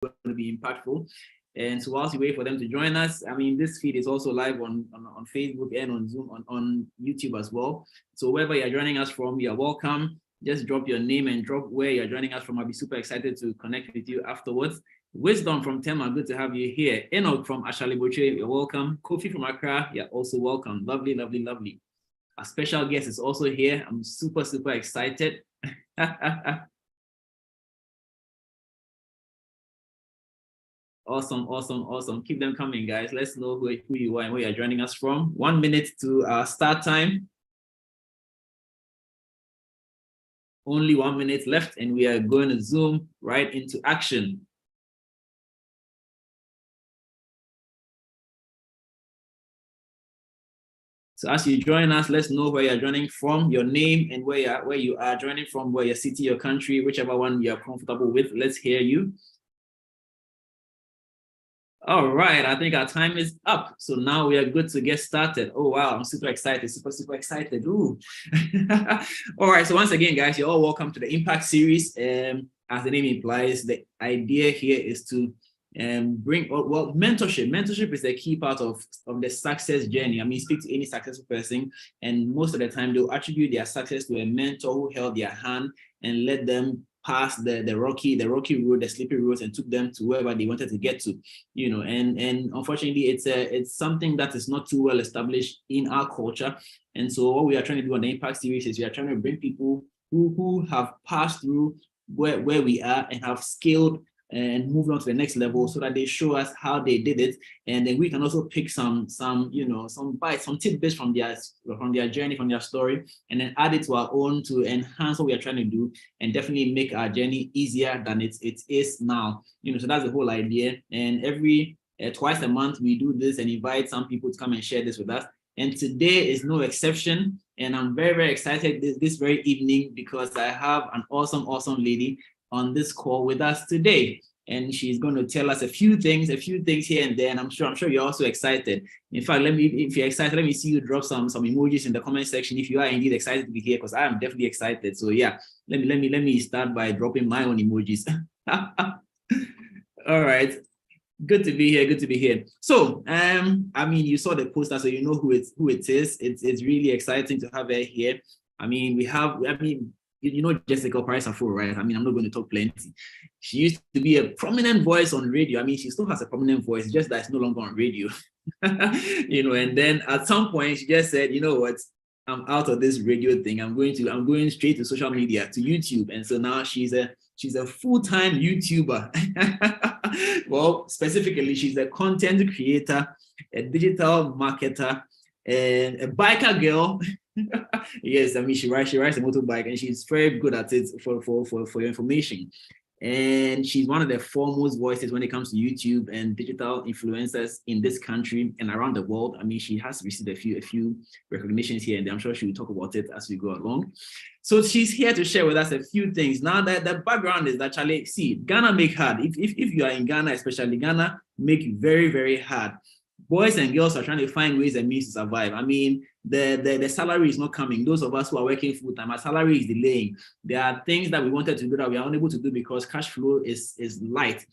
going to be impactful. And so whilst we wait for them to join us, I mean, this feed is also live on Facebook and on Zoom, on YouTube as well. So wherever you're joining us from, you're welcome. Just drop your name and drop where you're joining us from. I'll be super excited to connect with you afterwards. Wisdom from Tema, good to have you here. Enoch from Ashaliboche, you're welcome. Kofi from Accra, you're also welcome. Lovely, lovely, lovely. A special guest is also here. I'm super, super excited. Awesome, awesome, awesome. Keep them coming, guys. Let's know who you are and where you're joining us from. 1 minute to start time. Only 1 minute left, and we are going to zoom right into action. So as you join us, let's know where you're joining from, your name, and where you are joining from, where your city, your country, whichever one you're comfortable with. Let's hear you. All right, I think our time is up. So now we are good to get started. Oh, wow, I'm super excited, super excited. Ooh. All right, so once again, guys, you're all welcome to the Impact Series. As the name implies, the idea here is to bring, well, mentorship. Mentorship is a key part of the success journey. I mean, speak to any successful person, and most of the time they'll attribute their success to a mentor who held their hand and let them past the rocky road, the slippery roads, and took them to wherever they wanted to get to, you know. And unfortunately, it's something that is not too well established in our culture. And so what we are trying to do on the Impact Series is we are trying to bring people who have passed through where we are and have scaled and moved on to the next level, so that they show us how they did it, and then we can also pick some bites, some tidbits from their journey, from their story, and then add it to our own to enhance what we are trying to do, and definitely make our journey easier than it is now. You know, so that's the whole idea. And every twice a month we do this and invite some people to come and share this with us. And today is no exception. And I'm very, very excited this very evening because I have an awesome lady on this call with us today, and she's going to tell us a few things here and there. And I'm sure you're also excited. In fact, if you're excited, let me see you drop some emojis in the comment section if you are indeed excited to be here, because I am definitely excited. So yeah, let me start by dropping my own emojis. All right, good to be here. So I mean, you saw the poster, so you know who it is. It's really exciting to have her here. I mean, you know Jessica Opare Saforo, right? I mean, I'm not going to talk plenty. She used to be a prominent voice on radio. I mean, she still has a prominent voice, just that it's no longer on radio. You know, and then at some point she just said, you know what, I'm out of this radio thing. I'm going straight to social media, to YouTube. And so now she's a full-time YouTuber. Well, specifically, she's a content creator, a digital marketer, and a biker girl. Yes, I mean, she rides a motorbike, and she's very good at it for your information. And she's one of the foremost voices when it comes to YouTube and digital influencers in this country and around the world. I mean, she has received a few recognitions here, and I'm sure she will talk about it as we go along. So she's here to share with us a few things. Now, that the background is actually, see, Ghana make hard. If you are in Ghana, especially, Ghana make very, very hard. Boys and girls are trying to find ways and means to survive. I mean, the salary is not coming. Those of us who are working full time, our salary is delaying. There are things that we wanted to do that we are unable to do because cash flow is light.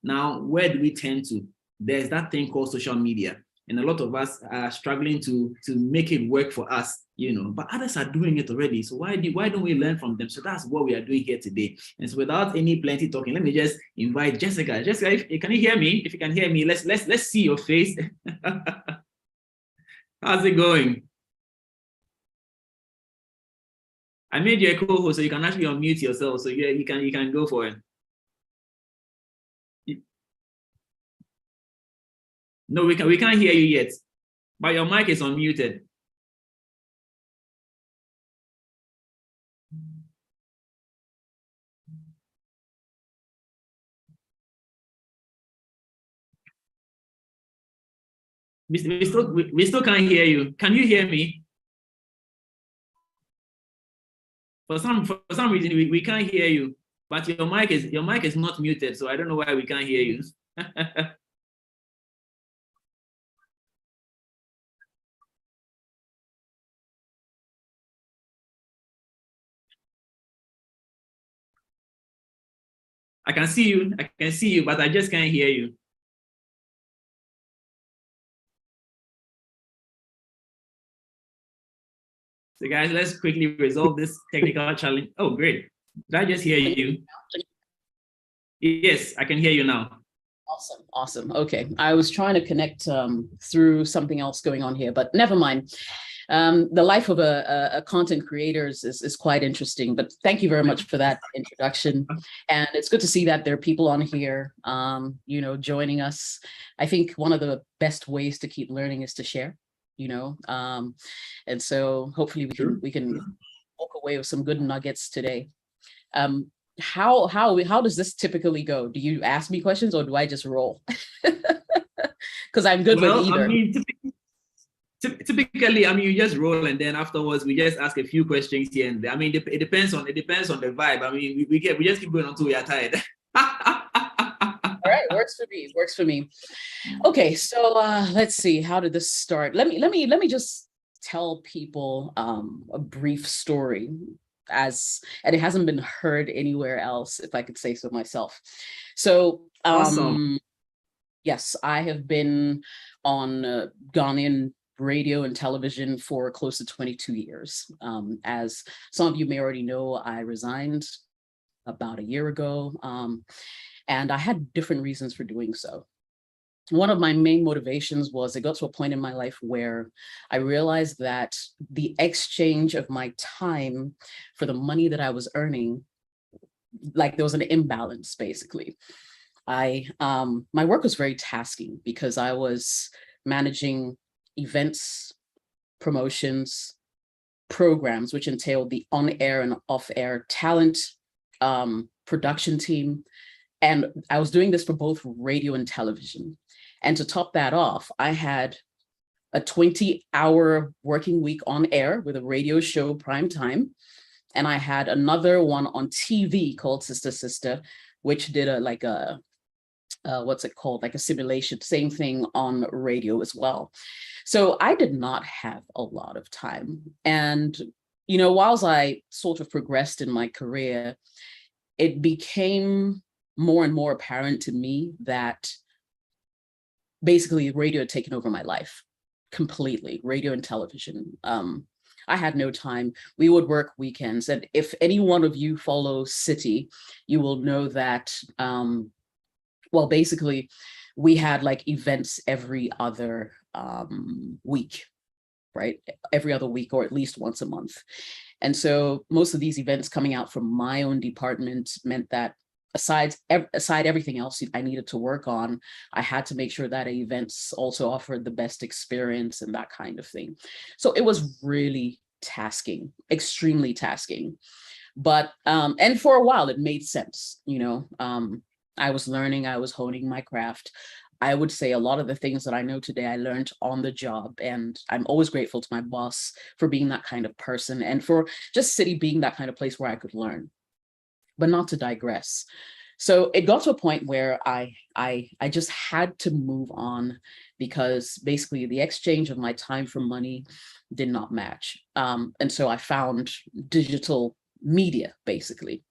Now, where do we turn to? There's that thing called social media, and a lot of us are struggling to make it work for us, you know, but others are doing it already. So why don't we learn from them? So that's what we are doing here today. And so without any plenty talking, let me just invite Jessica. Jessica, can you hear me? If you can hear me, let's see your face. How's it going? I made you a co-host, so you can actually unmute yourself. So yeah, you can go for it. No, we can't hear you yet, but your mic is unmuted. We still can't hear you. Can you hear me? For some reason we can't hear you, but your mic is not muted, so I don't know why we can't hear you. I can see you. I can see you, but I just can't hear you. So guys, let's quickly resolve this technical challenge. Oh, great. Did I just hear you? Yes, I can hear you now. Awesome. Awesome. Okay. I was trying to connect through something else going on here, but never mind. The life of a content creator is quite interesting, but thank you very much for that introduction. And it's good to see that there are people on here, joining us. I think one of the best ways to keep learning is to share, and so hopefully we can walk away with some good nuggets today. How does this typically go? Do you ask me questions or do I just roll? Because I'm good with either. I mean, typically, I mean, you just roll, and then afterwards we just ask a few questions here and there. I mean, it depends on the vibe. I mean, we just keep going until we are tired. All right, works for me. Okay, so let's see. How did this start? Let me just tell people a brief story, and it hasn't been heard anywhere else, if I could say so myself. So Awesome. Yes, I have been on Ghanaian radio and television for close to 22 years. As some of you may already know, I resigned about a year ago, and I had different reasons for doing so. One of my main motivations was it got to a point in my life where I realized that the exchange of my time for the money that I was earning, like there was an imbalance basically. My work was very tasking because I was managing events, promotions, programs, which entailed the on-air and off-air talent, production team. And I was doing this for both radio and television. And to top that off, I had a 20-hour working week on air with a radio show prime time. And I had another one on TV called Sister Sister, which did what's it called? Like a simulation, same thing on radio as well. So I did not have a lot of time. And, whilst I sort of progressed in my career, it became more and more apparent to me that basically radio had taken over my life completely, radio and television. I had no time. We would work weekends. And if any one of you follow City, you will know that, basically we had like events every other week, right? Every other week, or at least once a month. And so most of these events coming out from my own department meant that aside everything else I needed to work on, I had to make sure that events also offered the best experience and that kind of thing. So it was really tasking, extremely tasking. But, and for a while it made sense, I was learning, I was honing my craft. I would say a lot of the things that I know today, I learned on the job, and I'm always grateful to my boss for being that kind of person and for just City being that kind of place where I could learn. But not to digress. So it got to a point where I just had to move on because basically the exchange of my time for money did not match. And so I found digital media, basically.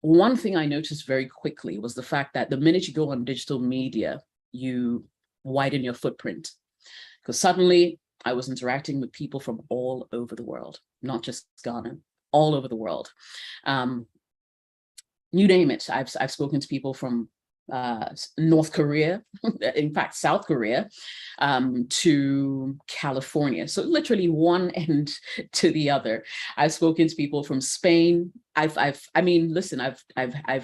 One thing I noticed very quickly was the fact that the minute you go on digital media, you widen your footprint. Because suddenly I was interacting with people from all over the world, not just Ghana, all over the world. You name it. I've spoken to people from North Korea, in fact, South Korea, to California. So literally one end to the other. I've spoken to people from Spain. I've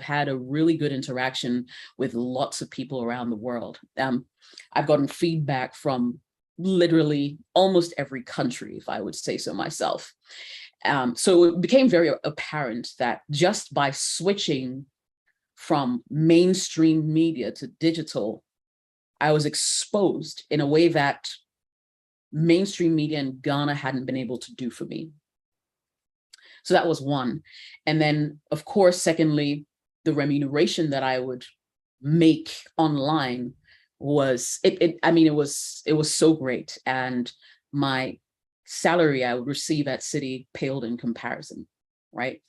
had a really good interaction with lots of people around the world. I've gotten feedback from literally almost every country, if I would say so myself. So it became very apparent that just by switching from mainstream media to digital, I was exposed in a way that mainstream media in Ghana hadn't been able to do for me. So that was one. And then, of course, secondly, the remuneration that I would make online was, it was so great. And my salary I would receive at City paled in comparison, right?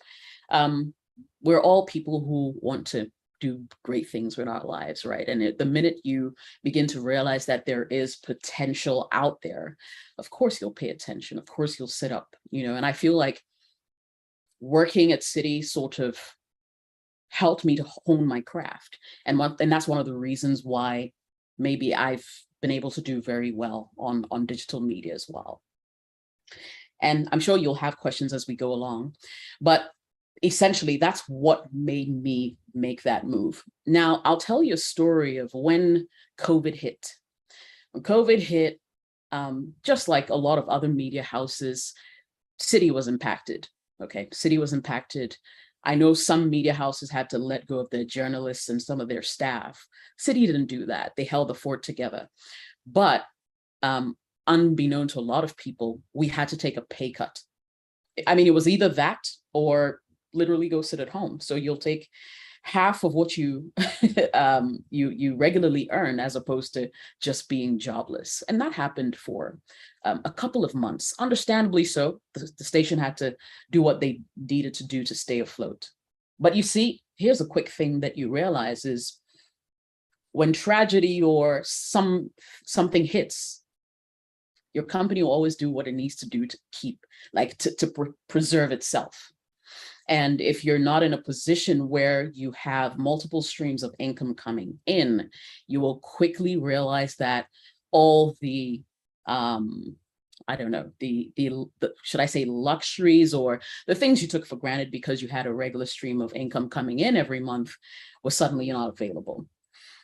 we're all people who want to do great things with our lives, right? And the minute you begin to realize that there is potential out there, of course you'll pay attention. Of course you'll sit up, and I feel like working at City sort of helped me to hone my craft. And that's one of the reasons why maybe I've been able to do very well on digital media as well. And I'm sure you'll have questions as we go along, but essentially that's what made me make that move. Now, I'll tell you a story of when COVID hit. When COVID hit, just like a lot of other media houses, City was impacted. Okay, City was impacted. I know some media houses had to let go of their journalists and some of their staff. City didn't do that. They held the fort together. But unbeknown to a lot of people, we had to take a pay cut. I mean, it was either that or literally go sit at home. So you'll take half of what you you regularly earn, as opposed to just being jobless. And that happened for a couple of months. Understandably so. The station had to do what they needed to do to stay afloat. But you see, here's a quick thing that you realize is when tragedy or something hits, your company will always do what it needs to do to keep, like to preserve itself. And if you're not in a position where you have multiple streams of income coming in, you will quickly realize that all the, I don't know, the should I say luxuries or the things you took for granted because you had a regular stream of income coming in every month was suddenly not available.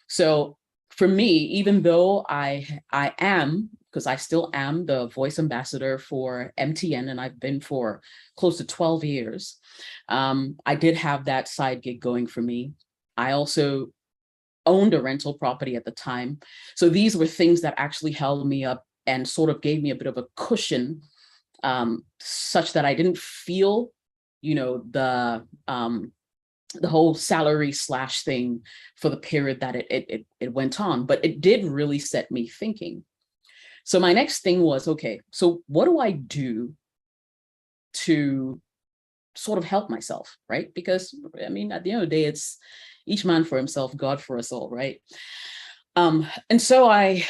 So for me, even though I am, because I still am the voice ambassador for MTN, and I've been for close to 12 years, I did have that side gig going for me. I also owned a rental property at the time. So these were things that actually held me up and sort of gave me a bit of a cushion, such that I didn't feel, the whole salary slash thing for the period that it went on. But it did really set me thinking. So my next thing was, okay, so what do I do to sort of help myself, right? Because I mean, at the end of the day, it's each man for himself, God for us all, right? And so I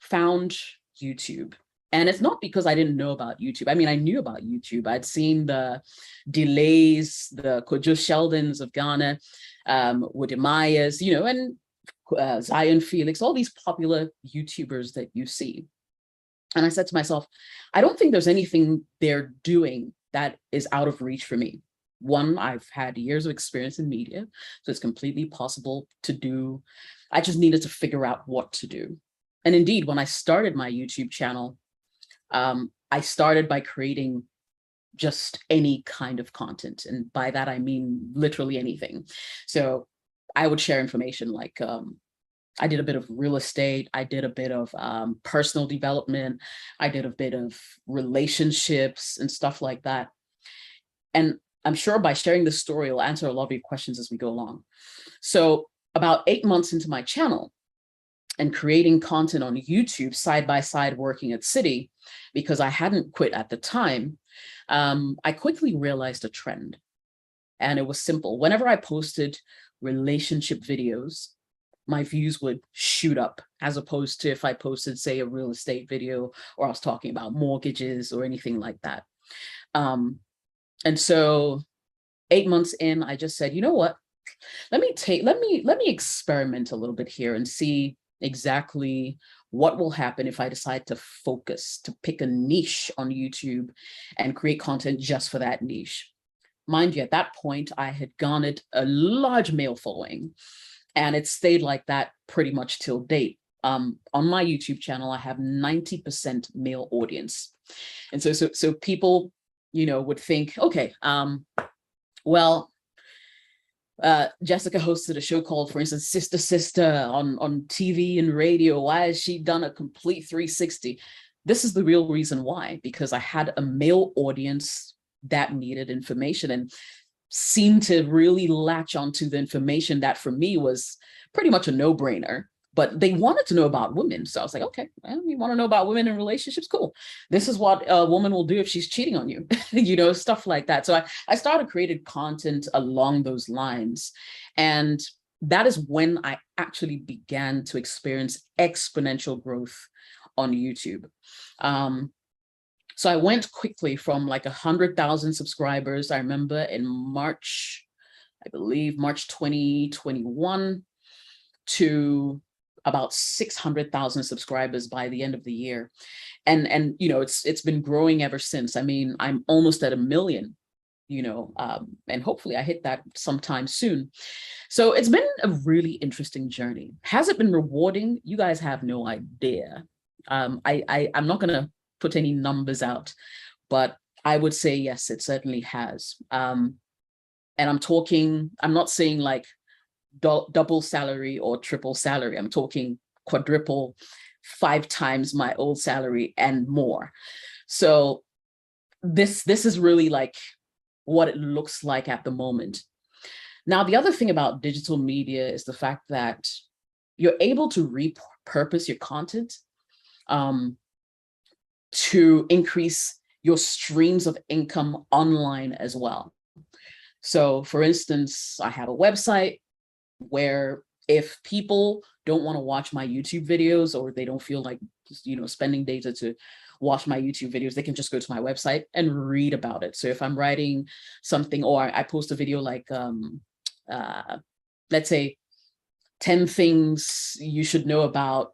found YouTube. And it's not because I didn't know about YouTube. I mean, I knew about YouTube. I'd seen the Delays, the Kojo Sheldons of Ghana, Woody Myers, and Zion Felix, all these popular YouTubers that you see. And I said to myself, I don't think there's anything they're doing that is out of reach for me. One, I've had years of experience in media, so it's completely possible to do. I just needed to figure out what to do. And indeed, when I started my YouTube channel, I started by creating just any kind of content. And by that, I mean literally anything. So I would share information like I did a bit of real estate. I did a bit of personal development. I did a bit of relationships and stuff like that. And I'm sure by sharing this story, it'll answer a lot of your questions as we go along. So about 8 months into my channel and creating content on YouTube side by side working at City, because I hadn't quit at the time, I quickly realized a trend. And it was simple. Whenever I posted relationship videos, my views would shoot up, as opposed to if I posted, say, a real estate video or I was talking about mortgages or anything like that. And so 8 months in, I just said, you know what? Let me experiment a little bit here and see exactly what will happen if I decide to focus, to pick a niche on YouTube and create content just for that niche. Mind you, at that point, I had garnered a large male following, and it stayed like that pretty much till date. On my YouTube channel, I have 90% male audience. And so people, would think, okay, well, Jessica hosted a show called, for instance, Sister Sister on TV and radio. Why has she done a complete 360? This is the real reason why, because I had a male audience that needed information and seemed to really latch onto the information that for me was pretty much a no-brainer. but they wanted to know about women. So I was like, okay, well, you want to know about women in relationships? Cool. This is what a woman will do if she's cheating on you, stuff like that. So I started creating content along those lines. And that is when I actually began to experience exponential growth on YouTube. So I went quickly from like 100,000 subscribers. I remember in March, I believe March 2021, to about 600,000 subscribers by the end of the year. And it's been growing ever since. I mean, I'm almost at 1 million, and hopefully I hit that sometime soon. So it's been a really interesting journey. Has it been rewarding? You guys have no idea. I'm not going to put any numbers out, but I would say yes, it certainly has. And I'm not saying like double salary or triple salary. I'm talking quadruple, 5 times my old salary and more. So this is really like what it looks like at the moment. Now, the other thing about digital media is the fact that you're able to repurpose your content to increase your streams of income online as well. So for instance, I have a website where if people don't want to watch my YouTube videos, or they don't feel like, spending data to watch my YouTube videos, they can just go to my website and read about it. So if I'm writing something, or I post a video like, let's say 10 things you should know about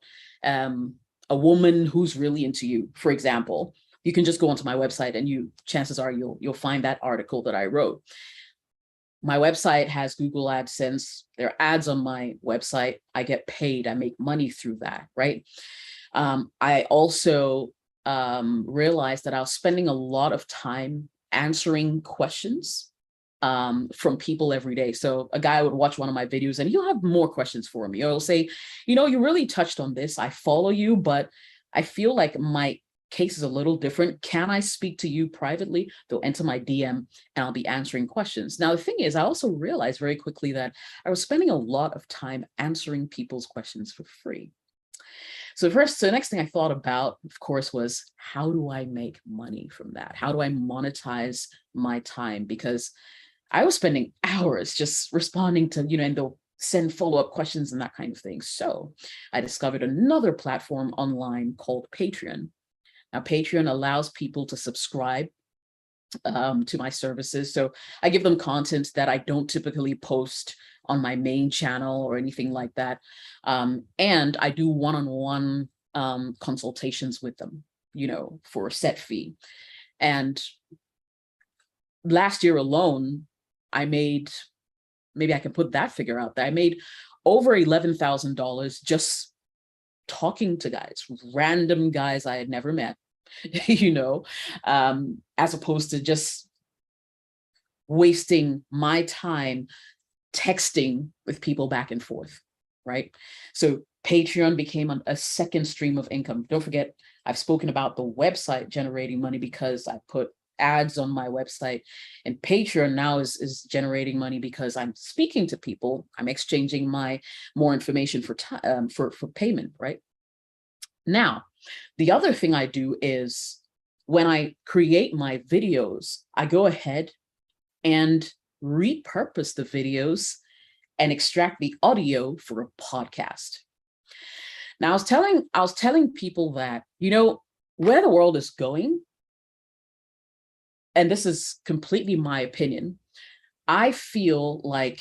a woman who's really into you, for example, you can just go onto my website and chances are you'll find that article that I wrote. My website has Google AdSense. There are ads on my website. I get paid. I make money through that, right? I also realized that I was spending a lot of time answering questions from people every day. So a guy would watch one of my videos and he'll have more questions for me. Or he'll say, you really touched on this. I follow you, but I feel like my case is a little different. Can I speak to you privately? They'll enter my DM and I'll be answering questions. Now, the thing is, I also realized very quickly that I was spending a lot of time answering people's questions for free. So the next thing I thought about, of course, was how do I make money from that? How do I monetize my time? Because I was spending hours just responding to, and they'll send follow-up questions and that kind of thing. So I discovered another platform online called Patreon. Now, Patreon allows people to subscribe to my services. So I give them content that I don't typically post on my main channel or anything like that. And I do one-on-one consultations with them, for a set fee. And last year alone, I made, maybe I can put that figure out there, I made over $11,000 just talking to guys, random guys I had never met, as opposed to just wasting my time texting with people back and forth, right? So Patreon became a second stream of income. Don't forget, I've spoken about the website generating money because I put ads on my website, and Patreon now is generating money because I'm speaking to people. I'm exchanging more information for payment, right? Now, the other thing I do is when I create my videos, I go ahead and repurpose the videos and extract the audio for a podcast. Now, I was telling people that, where the world is going, and this is completely my opinion, I feel like,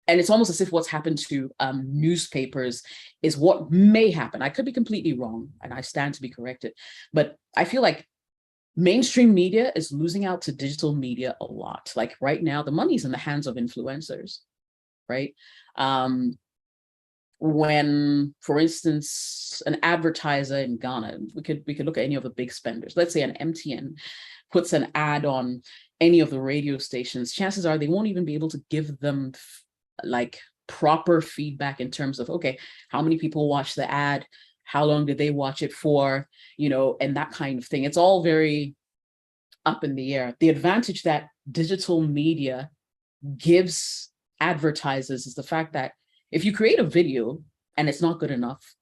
and it's almost as if what's happened to newspapers is what may happen. I could be completely wrong, and I stand to be corrected, but I feel like mainstream media is losing out to digital media a lot. Like right now, the money's in the hands of influencers, right? When, for instance, an advertiser in Ghana, we could look at any of the big spenders. Let's say an MTN puts an ad on any of the radio stations, chances are they won't even be able to give them like proper feedback in terms of, okay, how many people watch the ad? How long did they watch it for? And that kind of thing. It's all very up in the air. The advantage that digital media gives advertisers is the fact that if you create a video, and it's not good enough.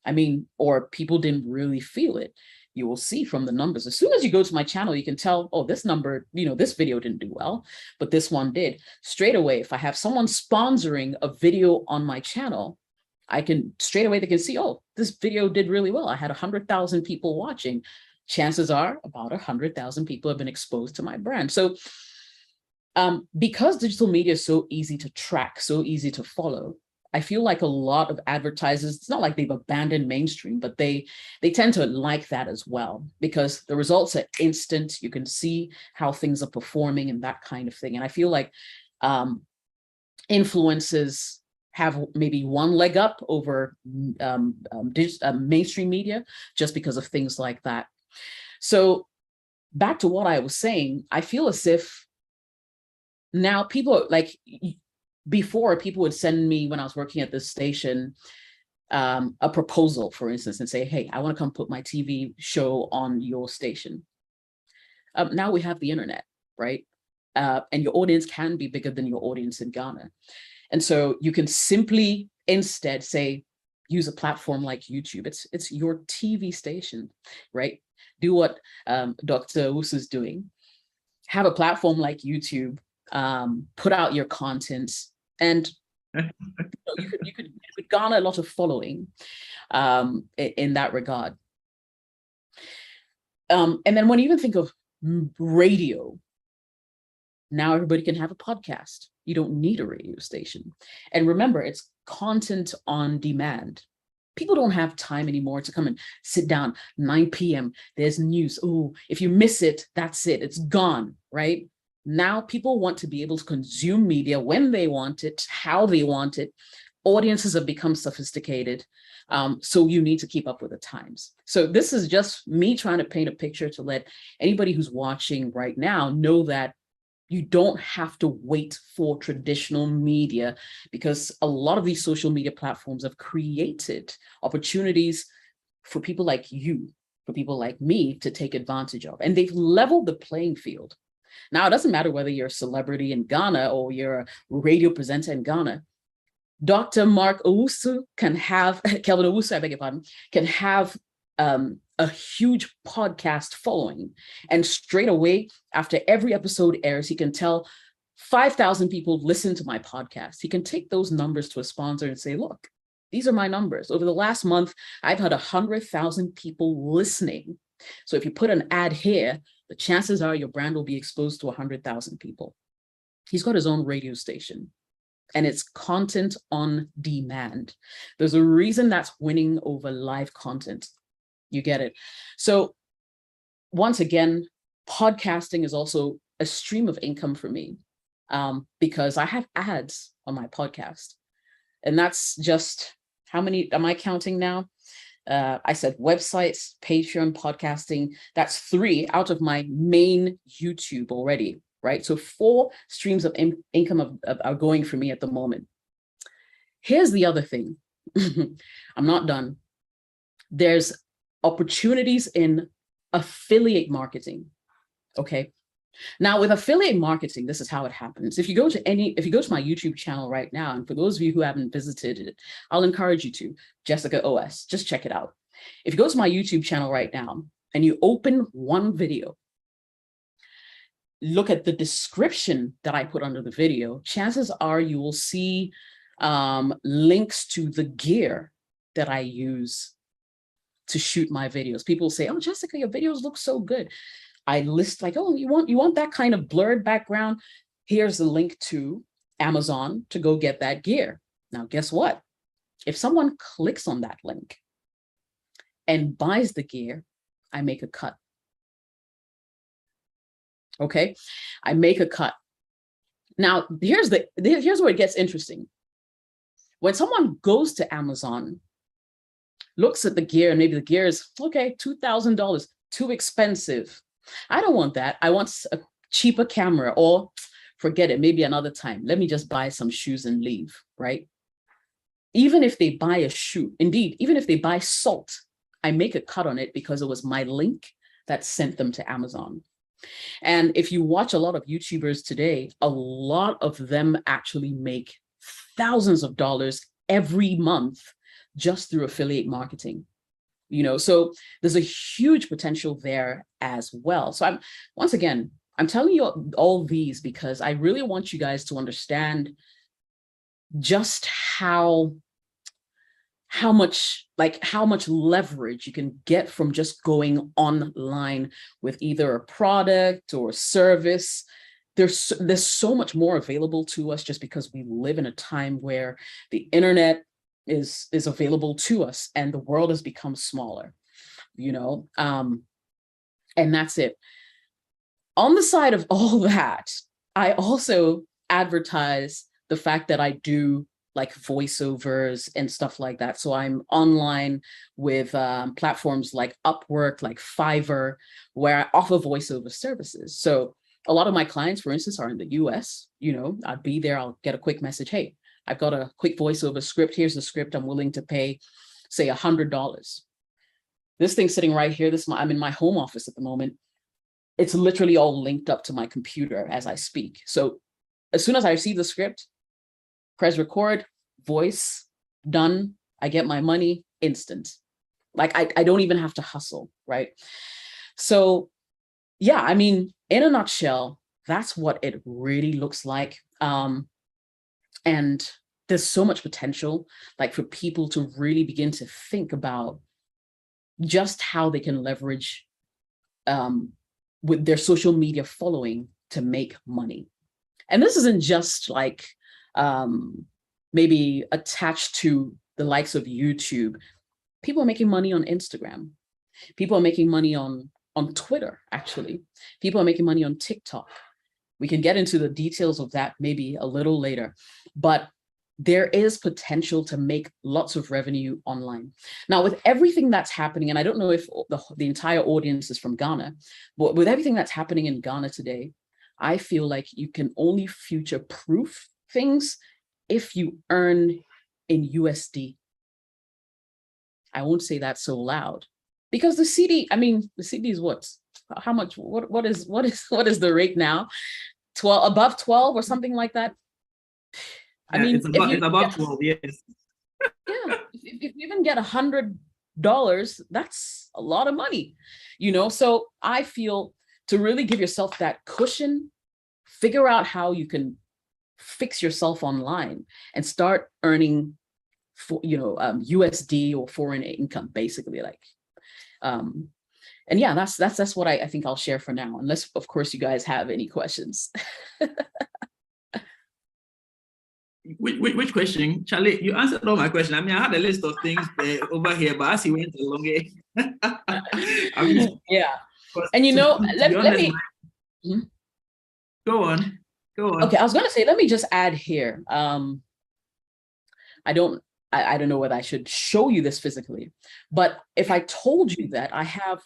I mean, or people didn't really feel it. You will see from the numbers. As soon as you go to my channel, you can tell, oh, this number, this video didn't do well, but this one did. Straight away, if I have someone sponsoring a video on my channel, I can straight away, they can see, oh, this video did really well. I had 100,000 people watching. Chances are about 100,000 people have been exposed to my brand. So because digital media is so easy to track, so easy to follow, I feel like a lot of advertisers, it's not like they've abandoned mainstream, but they tend to like that as well, because the results are instant. You can see how things are performing and that kind of thing. And I feel like influencers have maybe one leg up over mainstream media just because of things like that. So back to what I was saying, I feel as if now people like, before people would send me, when I was working at this station, a proposal, for instance, and say, hey, I want to come put my TV show on your station. Now we have the internet, right? And your audience can be bigger than your audience in Ghana. And so you can simply instead say, use a platform like YouTube. It's your TV station, right? Do what Dr. Owusu is doing. Have a platform like YouTube, put out your content, and you could garner a lot of following in that regard. And then when you even think of radio, now everybody can have a podcast. You don't need a radio station. And remember, it's content on demand. People don't have time anymore to come and sit down 9 p.m. There's news. Oh, if you miss it, that's it. It's gone, right? Now people want to be able to consume media when they want it, how they want it. Audiences have become sophisticated. So you need to keep up with the times. So this is just me trying to paint a picture to let anybody who's watching right now know that you don't have to wait for traditional media, because a lot of these social media platforms have created opportunities for people like you, for people like me to take advantage of. And they've leveled the playing field. Now, it doesn't matter whether you're a celebrity in Ghana or you're a radio presenter in Ghana. Dr. Mark Owusu can have, Kelvin Owusu, I beg your pardon, can have a huge podcast following. And straight away, after every episode airs, he can tell 5,000 people listen to my podcast. He can take those numbers to a sponsor and say, look, these are my numbers. Over the last month, I've had 100,000 people listening. So if you put an ad here, the chances are your brand will be exposed to 100,000 people. He's got his own radio station, and it's content on demand. There's a reason that's winning over live content. You get it. So once again, podcasting is also a stream of income for me, because I have ads on my podcast. And that's just, how many am I counting now? I said websites, Patreon, podcasting. That's 3 out of my main YouTube already, right? So 4 streams of income are going for me at the moment. Here's the other thing. I'm not done. There's opportunities in affiliate marketing. Okay. Now with affiliate marketing, this is how it happens. If you go to my YouTube channel right now, and for those of you who haven't visited it, I'll encourage you to, Jessica OS, just check it out. If you go to my YouTube channel right now and you open one video, look at the description that I put under the video, chances are you will see links to the gear that I use to shoot my videos. People say, oh, Jessica, your videos look so good. I list like, oh, you want that kind of blurred background? Here's the link to Amazon to go get that gear. Now, guess what? If someone clicks on that link and buys the gear, I make a cut. Okay, I make a cut. Now, here's where it gets interesting. When someone goes to Amazon, looks at the gear, and maybe the gear is, okay, $2,000, too expensive. I don't want that. I want a cheaper camera, or forget it, maybe another time. Let me just buy some shoes and leave, right? Even if they buy a shoe, indeed, even if they buy salt, I make a cut on it because it was my link that sent them to Amazon. And if you watch a lot of YouTubers today, a lot of them actually make thousands of dollars every month just through affiliate marketing. So there's a huge potential there as well. So I'm telling you all these because I really want you guys to understand just how much leverage you can get from just going online with either a product or service. There's so much more available to us just because we live in a time where the internet is available to us and the world has become smaller, and that's it. On the side of all that, I also advertise the fact that I do like voiceovers and stuff like that. So I'm online with platforms like Upwork, like Fiverr, where I offer voiceover services. So a lot of my clients, for instance, are in the US. I'd be there, I'll get a quick message. Hey, I've got a quick voiceover script. Here's the script. I'm willing to pay, say, $100. This thing's sitting right here. I'm in my home office at the moment. It's literally all linked up to my computer as I speak. So as soon as I receive the script, press record, voice, done. I get my money instant. Like I don't even have to hustle, right? So yeah, I mean, in a nutshell, that's what it really looks like. And there's so much potential, like for people to really begin to think about just how they can leverage with their social media following to make money. And this isn't just like maybe attached to the likes of YouTube. People are making money on Instagram. People are making money on Twitter, actually. People are making money on TikTok. We can get into the details of that maybe a little later, but there is potential to make lots of revenue online. Now, with everything that's happening, and I don't know if the entire audience is from Ghana, but with everything that's happening in Ghana today, I feel like you can only future-proof things if you earn in USD. I won't say that so loud because the CD is what? How much? What is the rate now? 12, above 12 or something like that. Yeah, it's above 12, yes. Yeah, if you even get $100, that's a lot of money, So I feel to really give yourself that cushion, figure out how you can fix yourself online and start earning for USD or foreign income, basically, like and yeah, that's what I think I'll share for now, unless of course you guys have any questions. Which question, Charlie? You answered all my questions. I mean, I had a list of things over here, but as you went along, yeah. And let me go on. Okay, I was gonna say, let me just add here. I don't know whether I should show you this physically, but if I told you that I have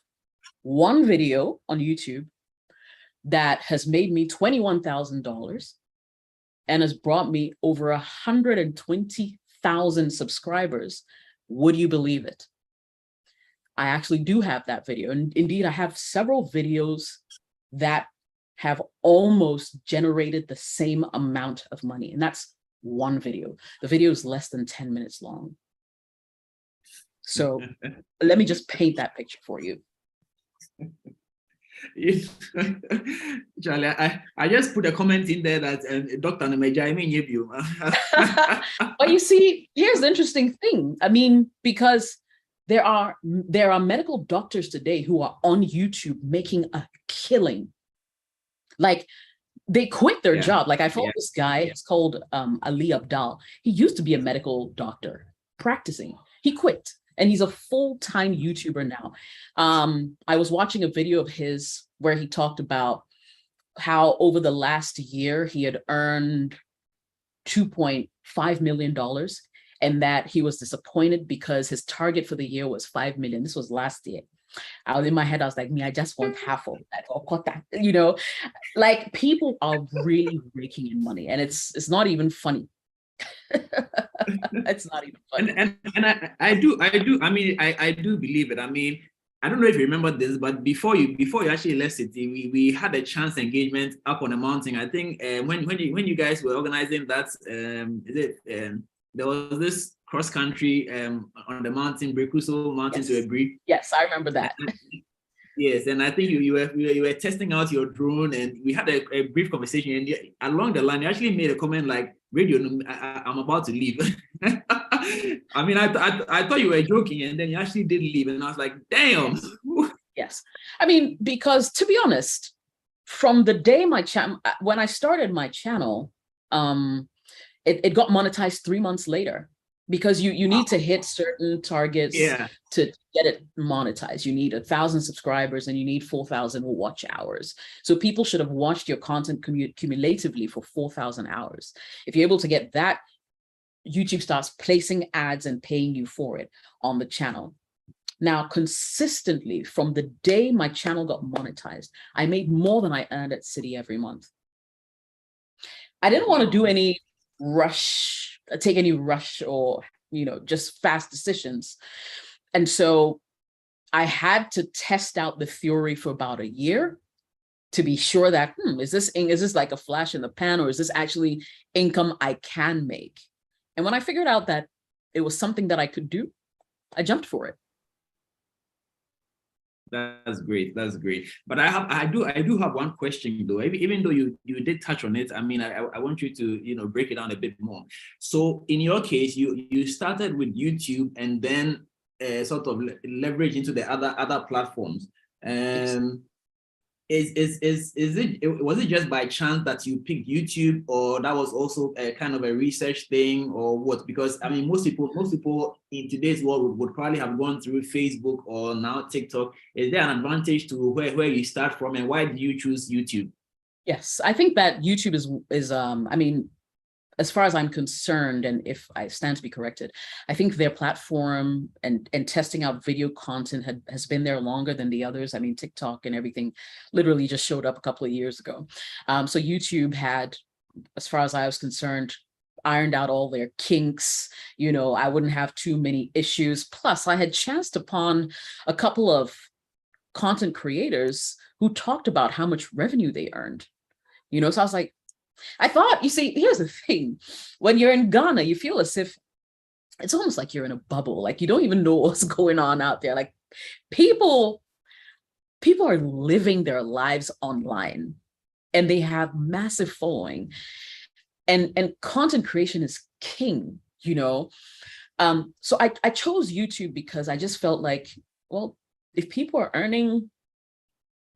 one video on YouTube that has made me $21,000 and has brought me over 120,000 subscribers, would you believe it? I actually do have that video. And indeed, I have several videos that have almost generated the same amount of money. And that's one video. The video is less than 10 minutes long. So let me just paint that picture for you. Charlie, I just put a comment in there that Dr. Nemeja, I mean, you. But you see, here's the interesting thing. I mean, because there are medical doctors today who are on YouTube making a killing. Like they quit their job. Like I follow this guy, it's called Ali Abdal. He used to be a medical doctor practicing. He quit. And he's a full-time YouTuber now. I was watching a video of his where he talked about how over the last year he had earned $2.5 million and that he was disappointed because his target for the year was 5 million. This was last year. I was in my head, I was like, I just want half of that or quarter, like people are really raking in money and it's not even funny. It's not even funny. And I do. I mean, I do believe it. I mean, I don't know if you remember this, but before you actually left City, we had a chance engagement up on the mountain. I think when you guys were organizing that, is it there was this cross country on the mountain, Brekuso Mountain to a brief. Yes, I remember that. Yes, and I think you were testing out your drone, and we had a brief conversation. And along the line, you actually made a comment like, "Radio, I'm about to leave." I mean, I thought you were joking, and then you actually did leave, and I was like, "Damn." Yes, I mean, because to be honest, from the day when I started my channel, it got monetized 3 months later. Because you need to hit certain targets to get it monetized. You need 1,000 subscribers and you need 4,000 watch hours. So people should have watched your content cumulatively for 4,000 hours. If you're able to get that, YouTube starts placing ads and paying you for it on the channel. Now, consistently, from the day my channel got monetized, I made more than I earned at City every month. I didn't want to do any take any rush or, just fast decisions. And so I had to test out the theory for about a year to be sure that, is this like a flash in the pan, or is this actually income I can make? And when I figured out that it was something that I could do, I jumped for it. That's great. That's great. But I do have one question though. Even though you did touch on it, I mean, I want you to break it down a bit more. So in your case, you started with YouTube and then sort of leverage into the other platforms. Was it just by chance that you picked YouTube, or that was also a kind of a research thing, or what? Because I mean, most people in today's world would probably have gone through Facebook or now TikTok. Is there an advantage to where you start from, and why do you choose YouTube? Yes, I think that YouTube is I mean, as far as I'm concerned, and if I stand to be corrected, I think their platform and testing out video content has been there longer than the others. I mean, TikTok and everything literally just showed up a couple of years ago. So YouTube had, as far as I was concerned, ironed out all their kinks. I wouldn't have too many issues. Plus, I had chanced upon a couple of content creators who talked about how much revenue they earned. So I was like, I thought, you see, here's the thing. When you're in Ghana, you feel as if it's almost like you're in a bubble. Like you don't even know what's going on out there. Like people are living their lives online and they have massive following. And content creation is king, So I chose YouTube because I just felt like, well, if people are earning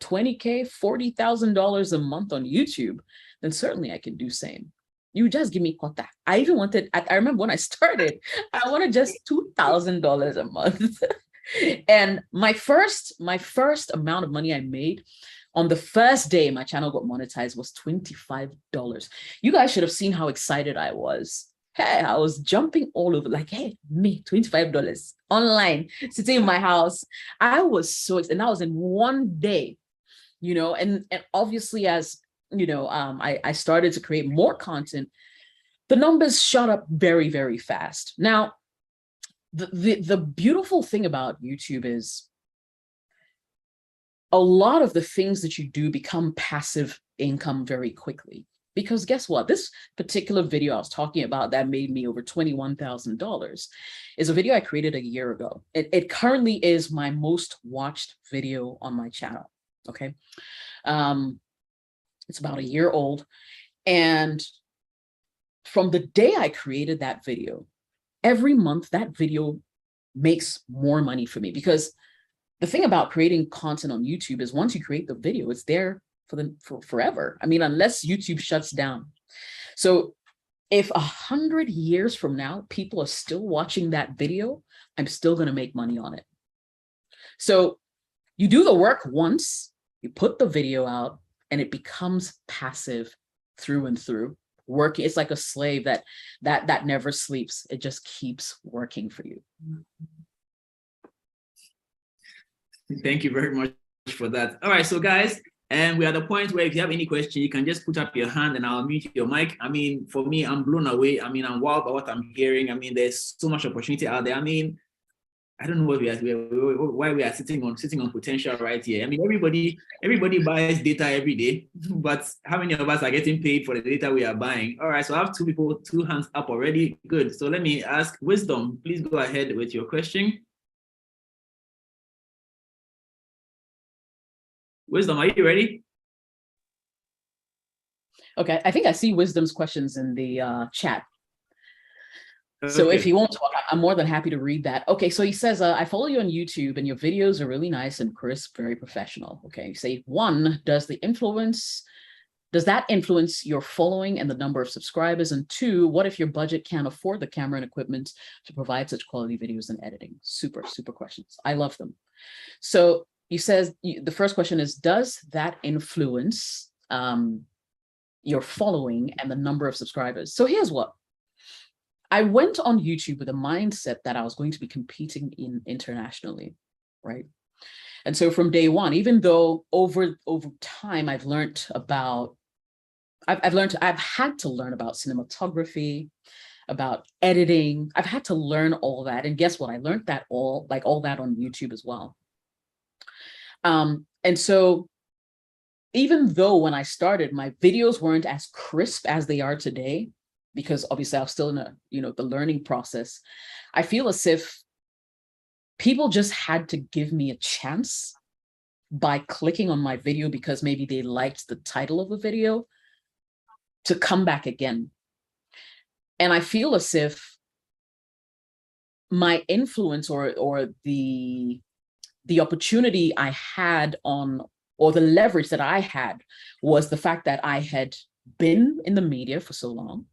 $20K, $40,000 a month on YouTube, then certainly I can do same. You just give me quota. I even wanted, I remember when I started, I wanted just $2,000 a month. And my first amount of money I made on the first day my channel got monetized was $25. You guys should have seen how excited I was. Hey, I was jumping all over, like, hey, me, $25 online, sitting in my house. I was so excited. And that was in one day, and obviously as I started to create more content, the numbers shot up very, very fast. Now, the beautiful thing about YouTube is a lot of the things that you do become passive income very quickly. Because guess what? This particular video I was talking about that made me over $21,000 is a video I created a year ago. It currently is my most watched video on my channel. Okay. It's about a year old. And from the day I created that video, every month that video makes more money for me, because the thing about creating content on YouTube is once you create the video, it's there for forever. I mean, unless YouTube shuts down. So if 100 years from now, people are still watching that video, I'm still going to make money on it. So you do the work once, you put the video out, and it becomes passive through and through. Working, it's like a slave that never sleeps. It just keeps working for you. Thank you very much for that. All right, so guys, and we're at the point where if you have any question, you can just put up your hand and I'll mute your mic. I mean, for me, I'm blown away. I mean, I'm wild by what I'm hearing. I mean, there's so much opportunity out there. I mean, I don't know what why we are sitting on potential right here. I mean, everybody buys data every day, but how many of us are getting paid for the data we are buying? All right, so I have two hands up already. Good. So let me ask Wisdom. Please go ahead with your question. Wisdom, are you ready? Okay, I think I see Wisdom's questions in the chat. Okay. So if he won't talk, I'm more than happy to read that. Okay, so he says, I follow you on YouTube and your videos are really nice and crisp, very professional. Okay, you say, one, does that influence your following and the number of subscribers? And two, what if your budget can't afford the camera and equipment to provide such quality videos and editing? Super, super questions. I love them. So he says, the first question is, does that influence your following and the number of subscribers? So here's what. I went on YouTube with a mindset that I was going to be competing internationally, right? And so from day one, even though over time I've had to learn about cinematography, about editing. I've had to learn all that. And guess what? I learned that all that on YouTube as well. And so even though when I started, my videos weren't as crisp as they are today, because obviously I was still in the learning process, I feel as if people just had to give me a chance by clicking on my video because maybe they liked the title of the video to come back again. And I feel as if my influence or the opportunity I had or the leverage that I had was the fact that I had been in the media for so long.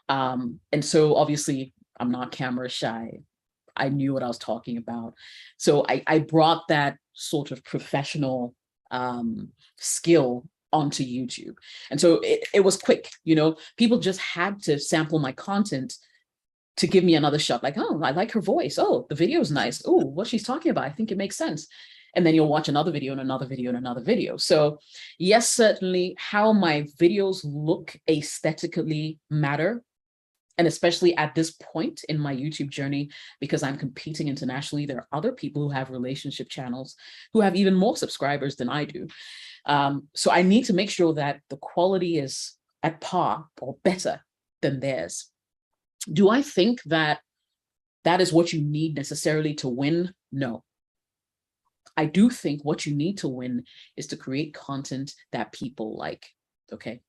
And so obviously I'm not camera shy. I knew what I was talking about. So I brought that sort of professional skill onto YouTube. And so it was quick, people just had to sample my content to give me another shot. Like, oh, I like her voice. Oh, the video is nice. Oh, what she's talking about, I think it makes sense. And then you'll watch another video and another video and another video. So yes, certainly how my videos look aesthetically matter. And especially at this point in my YouTube journey, because I'm competing internationally, there are other people who have relationship channels who have even more subscribers than I do. So I need to make sure that the quality is at par or better than theirs. Do I think that is what you need necessarily to win? No. I do think what you need to win is to create content that people like, okay?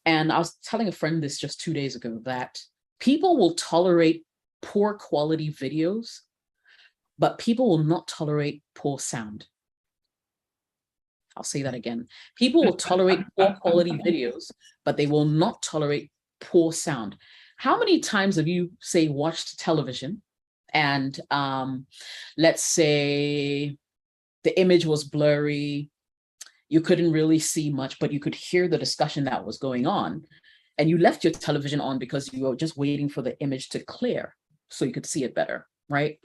And I was telling a friend this just 2 days ago, that people will tolerate poor quality videos, but people will not tolerate poor sound. I'll say that again. People will tolerate poor quality videos, but they will not tolerate poor sound. How many times have you, say, watched television and let's say the image was blurry, you couldn't really see much, but you could hear the discussion that was going on, and you left your television on because you were just waiting for the image to clear so you could see it better, right?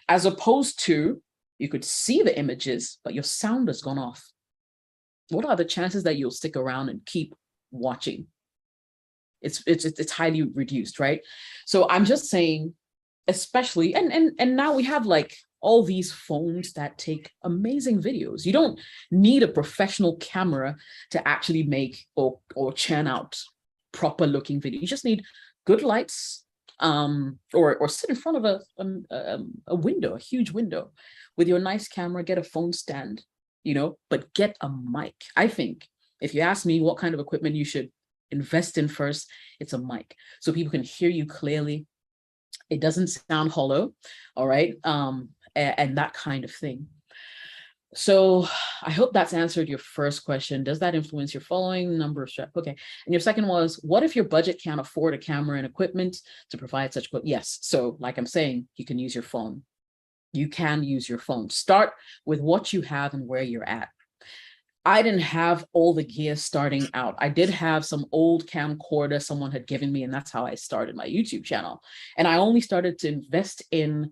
As opposed to you could see the images, but your sound has gone off. What are the chances that you'll stick around and keep watching? It's highly reduced, right? So I'm just saying, especially, and now we have like all these phones that take amazing videos. You don't need a professional camera to actually make or churn out proper looking video. You just need good lights, or sit in front of a window, a huge window, with your nice camera. Get a phone stand, but get a mic. I think if you ask me what kind of equipment you should invest in first, it's a mic, so people can hear you clearly. It doesn't sound hollow, all right? And that kind of thing. So I hope that's answered your first question. Does that influence your following number of steps? Okay. And your second was, what if your budget can't afford a camera and equipment to provide such? Yes. So like I'm saying, you can use your phone. You can use your phone. Start with what you have and where you're at. I didn't have all the gear starting out. I did have some old camcorder someone had given me, and that's how I started my YouTube channel. And I only started to invest in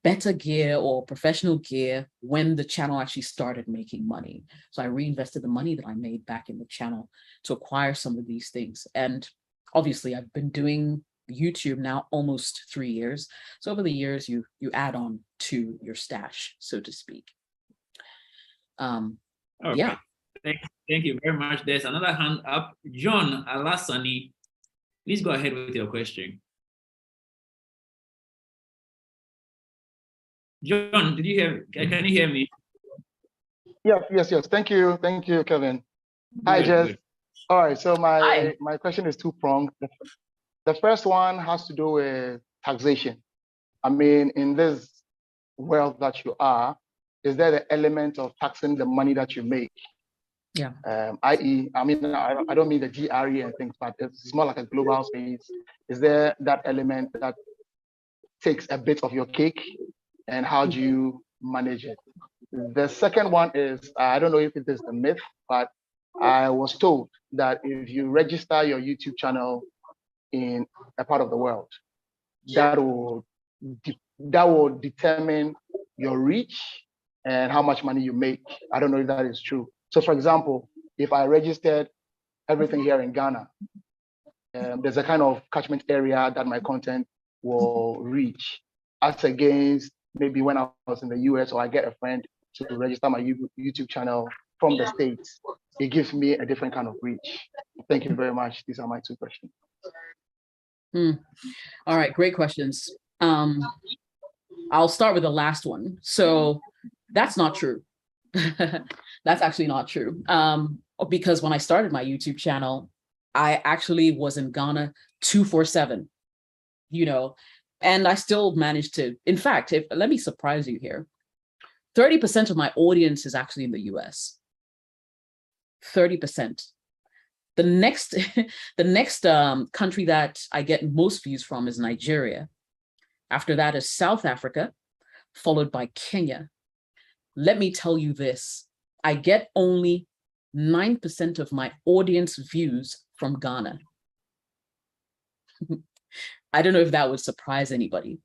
better gear or professional gear when the channel actually started making money. So I reinvested the money that I made back in the channel to acquire some of these things. And obviously I've been doing YouTube now almost 3 years. So over the years, you add on to your stash, so to speak. Yeah. Thank you very much. There's another hand up. John Alasani, please go ahead with your question. John, did you hear? Can you hear me? Yes. Thank you, Kevin. Hi, Jess. All right. So my question is two-pronged. The first one has to do with taxation. I mean, in this world that you are, is there the element of taxing the money that you make? Yeah. I.e., I mean, I don't mean the GRE and things, but it's more like a global space. Is there that element that takes a bit of your cake, and how do you manage it? The second one is, I don't know if it is a myth, but I was told that if you register your YouTube channel in a part of the world, that will determine your reach and how much money you make. I don't know if that is true. So for example, if I registered everything here in Ghana, there's a kind of catchment area that my content will reach, as against maybe when I was in the US, or I get a friend to register my YouTube channel from the States, it gives me a different kind of reach. Thank you very much. These are my two questions. All right, great questions. I'll start with the last one. So that's not true. That's actually not true. Because when I started my YouTube channel, I actually was in Ghana 24/7, and I still managed to, in fact, let me surprise you here. 30% of my audience is actually in the US. 30%. The next, the next country that I get most views from is Nigeria. After that is South Africa, followed by Kenya. Let me tell you this, I get only 9% of my audience views from Ghana. I don't know if that would surprise anybody,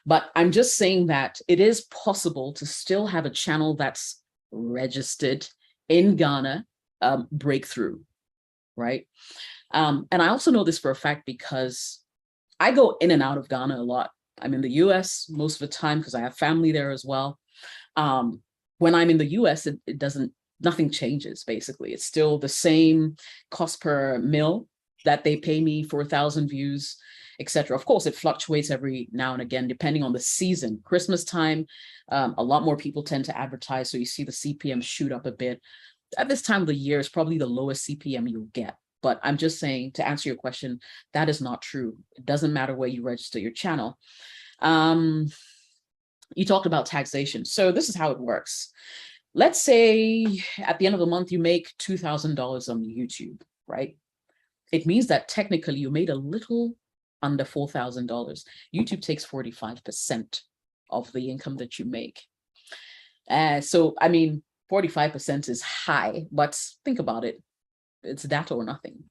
but I'm just saying that it is possible to still have a channel that's registered in Ghana, breakthrough, right? And I also know this for a fact because I go in and out of Ghana a lot. I'm in the US most of the time because I have family there as well. When I'm in the US, nothing changes, basically. It's still the same cost per mil that they pay me for 1,000 views, etc. Of course, it fluctuates every now and again, depending on the season. Christmas time, a lot more people tend to advertise, so you see the CPM shoot up a bit. At this time of the year, it's probably the lowest CPM you'll get. But I'm just saying, to answer your question, that is not true. It doesn't matter where you register your channel. You talked about taxation. So this is how it works. Let's say at the end of the month, you make $2,000 on YouTube, right? It means that technically you made a little under $4,000. YouTube takes 45% of the income that you make. So, I mean, 45% is high, but think about it. It's that or nothing.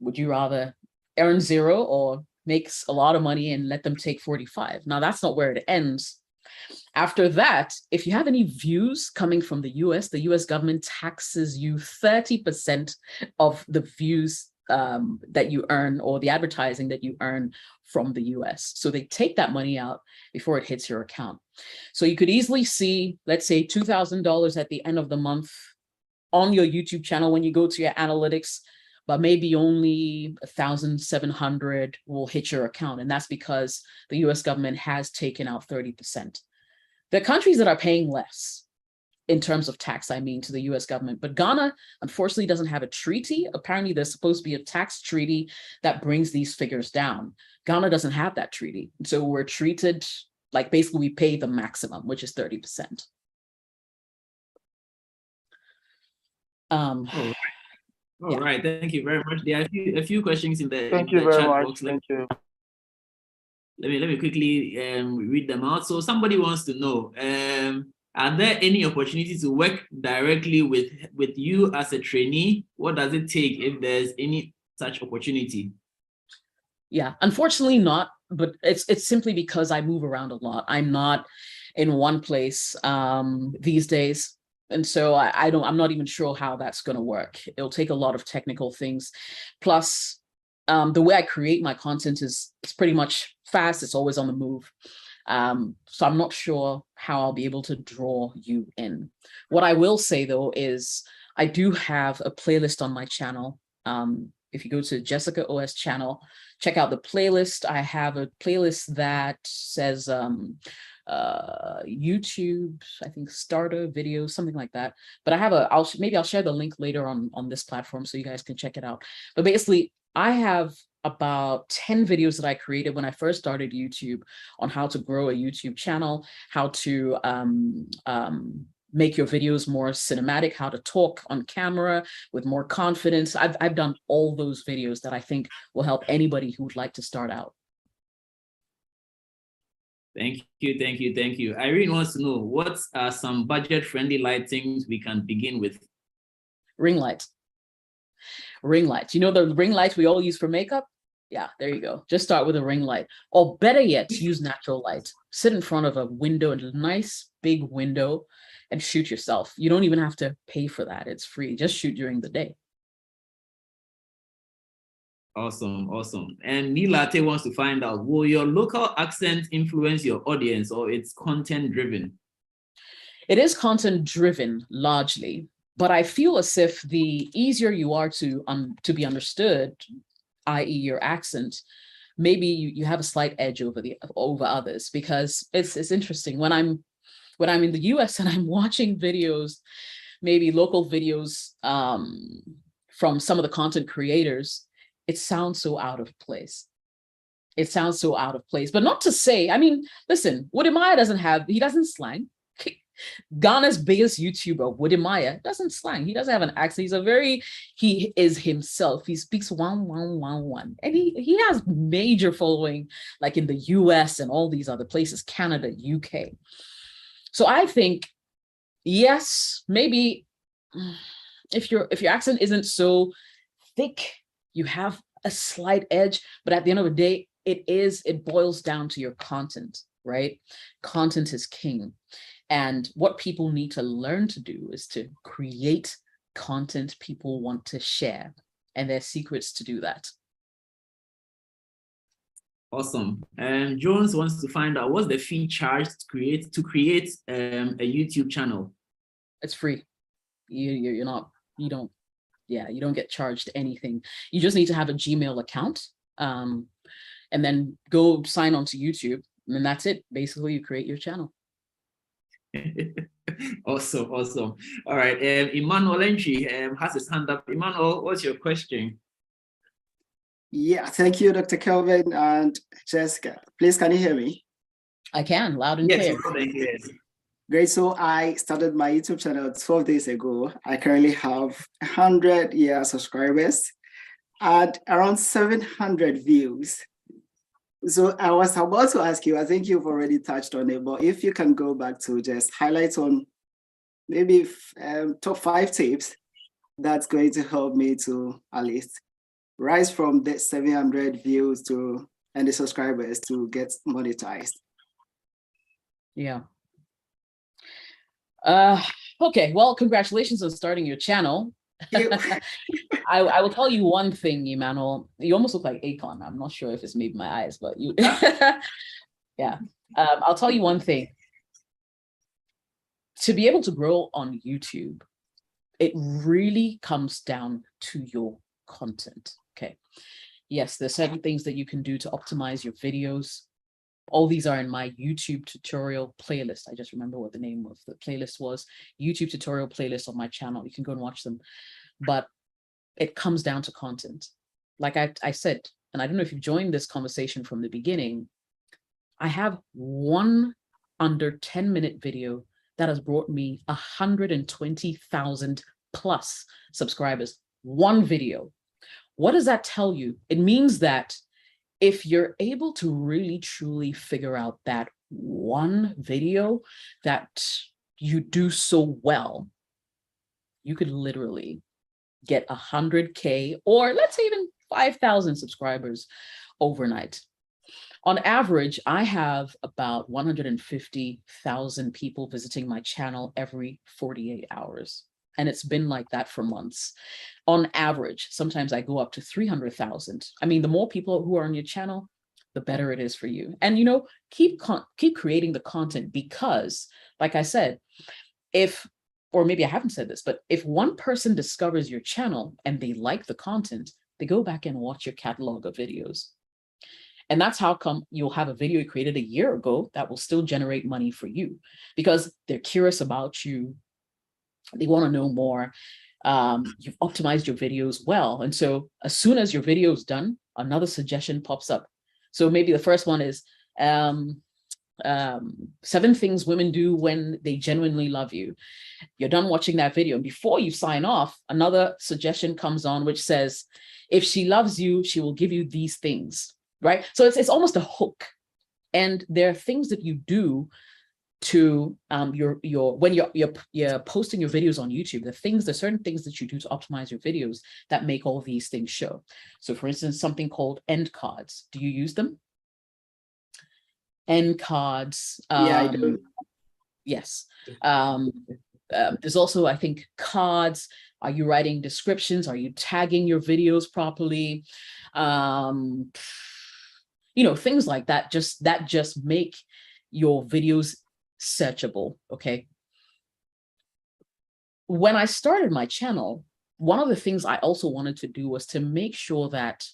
Would you rather earn zero or makes a lot of money and let them take 45? Now, that's not where it ends. After that, if you have any views coming from the US government taxes you 30% of the views that you earn, or the advertising that you earn from the US. So they take that money out before it hits your account. So you could easily see, let's say $2,000 at the end of the month on your YouTube channel when you go to your analytics, but maybe only 1,700 will hit your account. And that's because the US government has taken out 30%. There are countries that are paying less in terms of tax, I mean, to the US government. But Ghana, unfortunately, doesn't have a treaty. Apparently, there's supposed to be a tax treaty that brings these figures down. Ghana doesn't have that treaty. So we're treated like basically we pay the maximum, which is 30%. All right. Thank you very much. There are a few questions in the Thank you very chat much. box. Thank you. Let me quickly read them out. So somebody wants to know, are there any opportunities to work directly with you as a trainee? What does it take if there's any such opportunity? Yeah, unfortunately not, but it's simply because I move around a lot. I'm not in one place these days. And so I'm not even sure how that's going to work. It'll take a lot of technical things. Plus, The way I create my content is it's pretty much fast. It's always on the move. So I'm not sure how I'll be able to draw you in. What I will say though is I do have a playlist on my channel. If you go to Jessica OS channel, check out the playlist. I have a playlist that says YouTube, I think starter videos, something like that. But I have maybe I'll share the link later on this platform so you guys can check it out. But basically, I have about 10 videos that I created when I first started YouTube on how to grow a YouTube channel, how to make your videos more cinematic, how to talk on camera with more confidence. I've done all those videos that I think will help anybody who would like to start out. Thank you, thank you, thank you. Irene wants to know, what are some budget-friendly lightings we can begin with? Ring light. Ring lights. You know the ring lights we all use for makeup? Yeah, there you go. Just start with a ring light. Or better yet, use natural light. Sit in front of a window, a nice big window, and shoot yourself. You don't even have to pay for that. It's free. Just shoot during the day. Awesome, awesome. And Nilate wants to find out, will your local accent influence your audience, or it's content driven? It is content driven largely, but I feel as if the easier you are to be understood, i.e. your accent, maybe you have a slight edge over others, because it's interesting when I'm in the US and I'm watching videos, maybe local videos from some of the content creators, it sounds so out of place. It sounds so out of place, but not to say, I mean, listen, Wodimaya he doesn't slang. Ghana's biggest YouTuber, Wodimaya, doesn't slang. He doesn't have an accent. He is himself. He speaks 1 and he has major following, like in the US and all these other places, Canada, UK. So I think, yes, maybe if your accent isn't so thick, you have a slight edge, but at the end of the day, it boils down to your content, right? Content is king. And what people need to learn to do is to create content people want to share, and there's secrets to do that. Awesome. And Jones wants to find out, what's the fee charged to create a YouTube channel? It's free. You don't get charged anything. You just need to have a Gmail account, and then go sign on to YouTube, and that's it. Basically, you create your channel. Awesome, awesome. All right, Emmanuel Entry has his hand up. Emmanuel, what's your question? Yeah, thank you, Dr. Kelvin and Jessica. Please, can you hear me? I can, loud and clear. Yes. Great. So I started my YouTube channel 12 days ago. I currently have 100 subscribers and around 700 views. So I was about to ask you, I think you've already touched on it, but if you can go back to just highlight on maybe top 5 tips that's going to help me to at least rise from the 700 views and the subscribers to get monetized. Yeah. Okay, well, congratulations on starting your channel. I will tell you one thing, Emmanuel. You almost look like Akon. I'm not sure if it's maybe my eyes, but you yeah. I'll tell you one thing. To be able to grow on YouTube, it really comes down to your content. Okay. Yes, there's certain things that you can do to optimize your videos. All these are in my YouTube tutorial playlist. I just remember what the name of the playlist was. YouTube tutorial playlist on my channel. You can go and watch them. But it comes down to content. Like I said, and I don't know if you've joined this conversation from the beginning, I have one under 10-minute video that has brought me 120,000 plus subscribers. One video. What does that tell you? It means that if you're able to really truly figure out that one video that you do so well, you could literally get 100K or let's say even 5,000 subscribers overnight. On average, I have about 150,000 people visiting my channel every 48 hours. And it's been like that for months. On average, sometimes I go up to 300,000. I mean, the more people who are on your channel, the better it is for you. And, you know, keep creating the content, because like I said, or maybe I haven't said this, but if one person discovers your channel and they like the content, they go back and watch your catalog of videos. And that's how come you'll have a video you created a year ago that will still generate money for you, because they're curious about you. They want to know more. You've optimized your videos well. And so as soon as your video is done, another suggestion pops up. So maybe the first one is 7 things women do when they genuinely love you. You're done watching that video, and before you sign off, another suggestion comes on which says, if she loves you, she will give you these things, right? So it's almost a hook. And there are things that you do to when you're posting your videos on YouTube, there's certain things that you do to optimize your videos that make all these things show. So for instance, something called end cards. Do you use them? End cards. Yeah, I do. Yes. There's also, I think, cards. Are you writing descriptions? Are you tagging your videos properly? You know, things like that just make your videos searchable. Okay. When I started my channel, one of the things I also wanted to do was to make sure that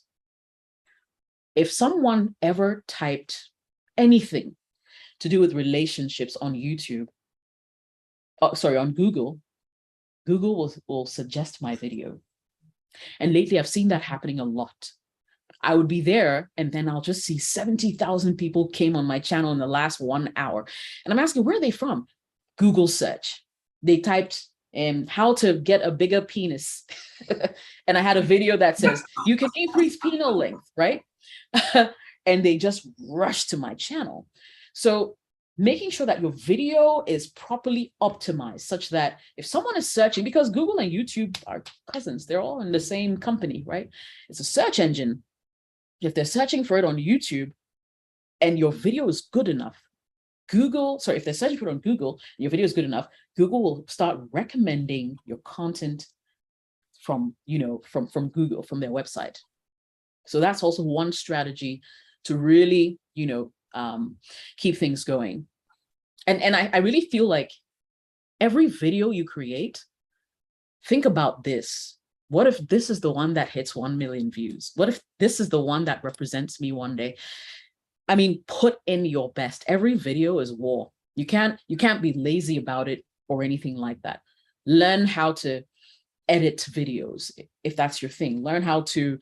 if someone ever typed anything to do with relationships on YouTube, on Google will suggest my video. And lately I've seen that happening a lot. I would be there and then I'll just see 70,000 people came on my channel in the last 1 hour. And I'm asking, where are they from? Google search. They typed how to get a bigger penis. And I had a video that says, you can increase penile length, right? And they just rushed to my channel. So making sure that your video is properly optimized such that if someone is searching, because Google and YouTube are cousins, they're all in the same company, right? It's a search engine. If they're searching for it on YouTube and your video is good enough, if they're searching for it on Google, your video is good enough, Google will start recommending your content from Google, from their website. So that's also one strategy to really, keep things going. And I really feel like every video you create, think about this. What if this is the one that hits 1 million views? What if this is the one that represents me one day? I mean, put in your best. Every video is war. You can't be lazy about it or anything like that. Learn how to edit videos if that's your thing. Learn how to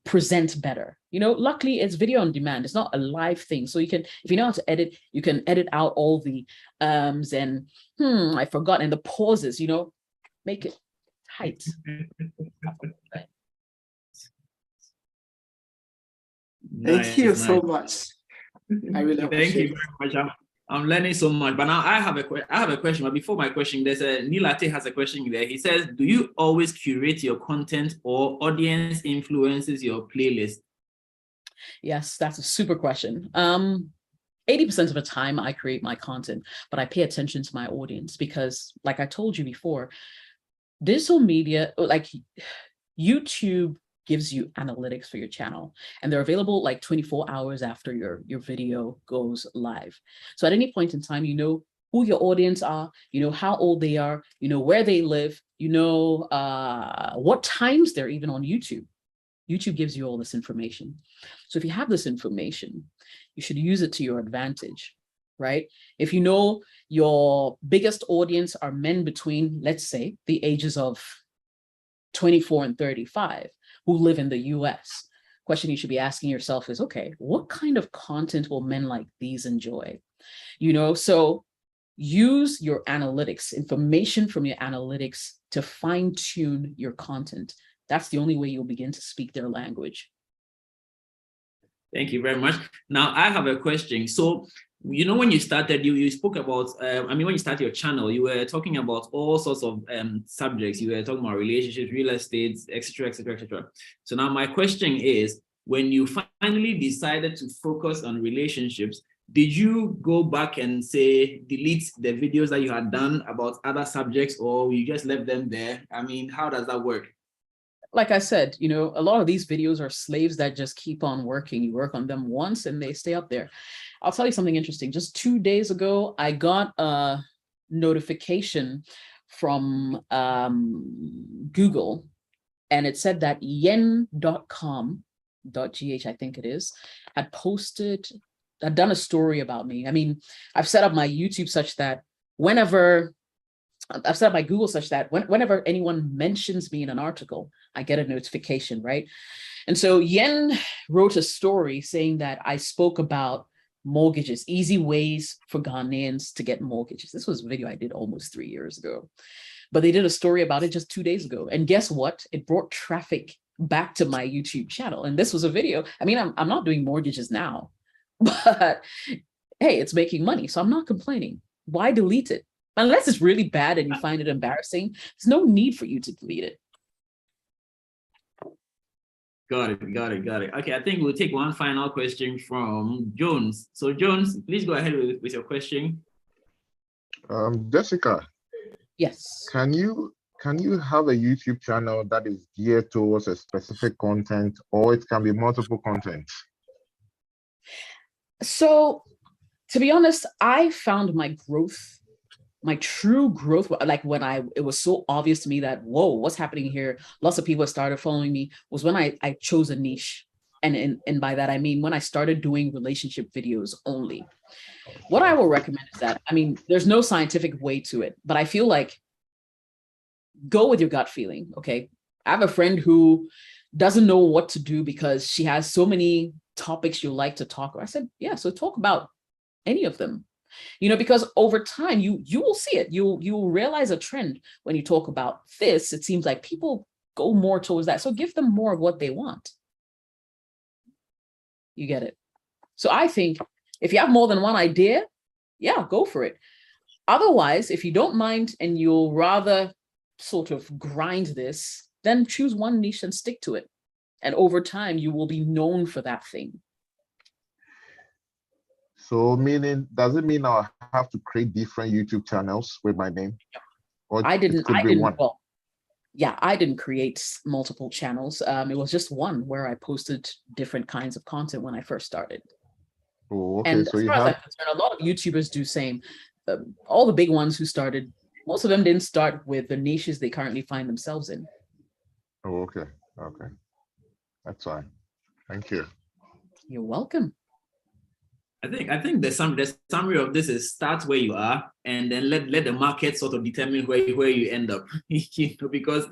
present better. Luckily it's video on demand. It's not a live thing. So you can, if you know how to edit, you can edit out all the and I forgot, and the pauses, make it tight. Thank you so much. I really appreciate it. Thank you very much. I'm learning so much. But now I have a question. But before my question, Nilate has a question there. He says, do you always curate your content or audience influences your playlist? Yes, that's a super question. 80% of the time I create my content, but I pay attention to my audience because, like I told you before, digital media, like YouTube, gives you analytics for your channel, and they're available like 24 hours after your video goes live. So at any point in time, you know who your audience are, you know how old they are, you know where they live, you know what times they're even on YouTube. YouTube gives you all this information. So if you have this information, you should use it to your advantage, right? If you know your biggest audience are men between, let's say, the ages of 24 and 35 who live in the US, question you should be asking yourself is, okay, what kind of content will men like these enjoy? So use your analytics, information from your analytics to fine tune your content. That's the only way you'll begin to speak their language. Thank you very much. Now I have a question. So, when you started, you spoke about, when you started your channel, you were talking about all sorts of subjects. You were talking about relationships, real estate, etc., etc., etc. So now my question is, when you finally decided to focus on relationships, did you go back and say delete the videos that you had done about other subjects, or you just left them there? I mean, how does that work? Like I said, you know, a lot of these videos are slaves that just keep on working. You work on them once and they stay up there. I'll tell you something interesting. Just 2 days ago, I got a notification from Google, and it said that yen.com.gh, I think it is, had done a story about me. I mean, I've set up my YouTube such that I've set up my Google such that whenever anyone mentions me in an article, I get a notification, right? And so Yen wrote a story saying that I spoke about mortgages, easy ways for Ghanaians to get mortgages. This was a video I did almost 3 years ago, but they did a story about it just 2 days ago. And guess what? It brought traffic back to my YouTube channel. And this was a video. I mean, I'm not doing mortgages now, but hey, it's making money. So I'm not complaining. Why delete it? Unless it's really bad and you find it embarrassing, there's no need for you to delete it. Got it. Okay, I think we'll take one final question from Jones. So Jones, please go ahead with your question. Jessica. Yes. Can you have a YouTube channel that is geared towards a specific content, or it can be multiple content? So, to be honest, I found my true growth, like when it was so obvious to me that, whoa, what's happening here? Lots of people started following me, was when I chose a niche. And by that, I mean, when I started doing relationship videos only. What I will recommend is that, I mean, there's no scientific way to it, but I feel like go with your gut feeling, okay? I have a friend who doesn't know what to do because she has so many topics you like to talk about. I said, yeah, so talk about any of them. You know, because over time, you will see it. You will realize a trend when you talk about this. It seems like people go more towards that. So give them more of what they want. You get it? So I think if you have more than one idea, yeah, go for it. Otherwise, if you don't mind and you'll rather sort of grind this, then choose one niche and stick to it. And over time, you will be known for that thing. So does it mean I'll have to create different YouTube channels with my name? Or I didn't one? Well, yeah, I didn't create multiple channels. It was just one where I posted different kinds of content when I first started. Oh, okay. And So as far as I'm concerned, a lot of YouTubers do same. All the big ones who started, most of them didn't start with the niches they currently find themselves in. Oh, okay. Okay. That's fine. Thank you. You're welcome. I think the summary of this is start where you are and then let the market sort of determine where you end up. You know, because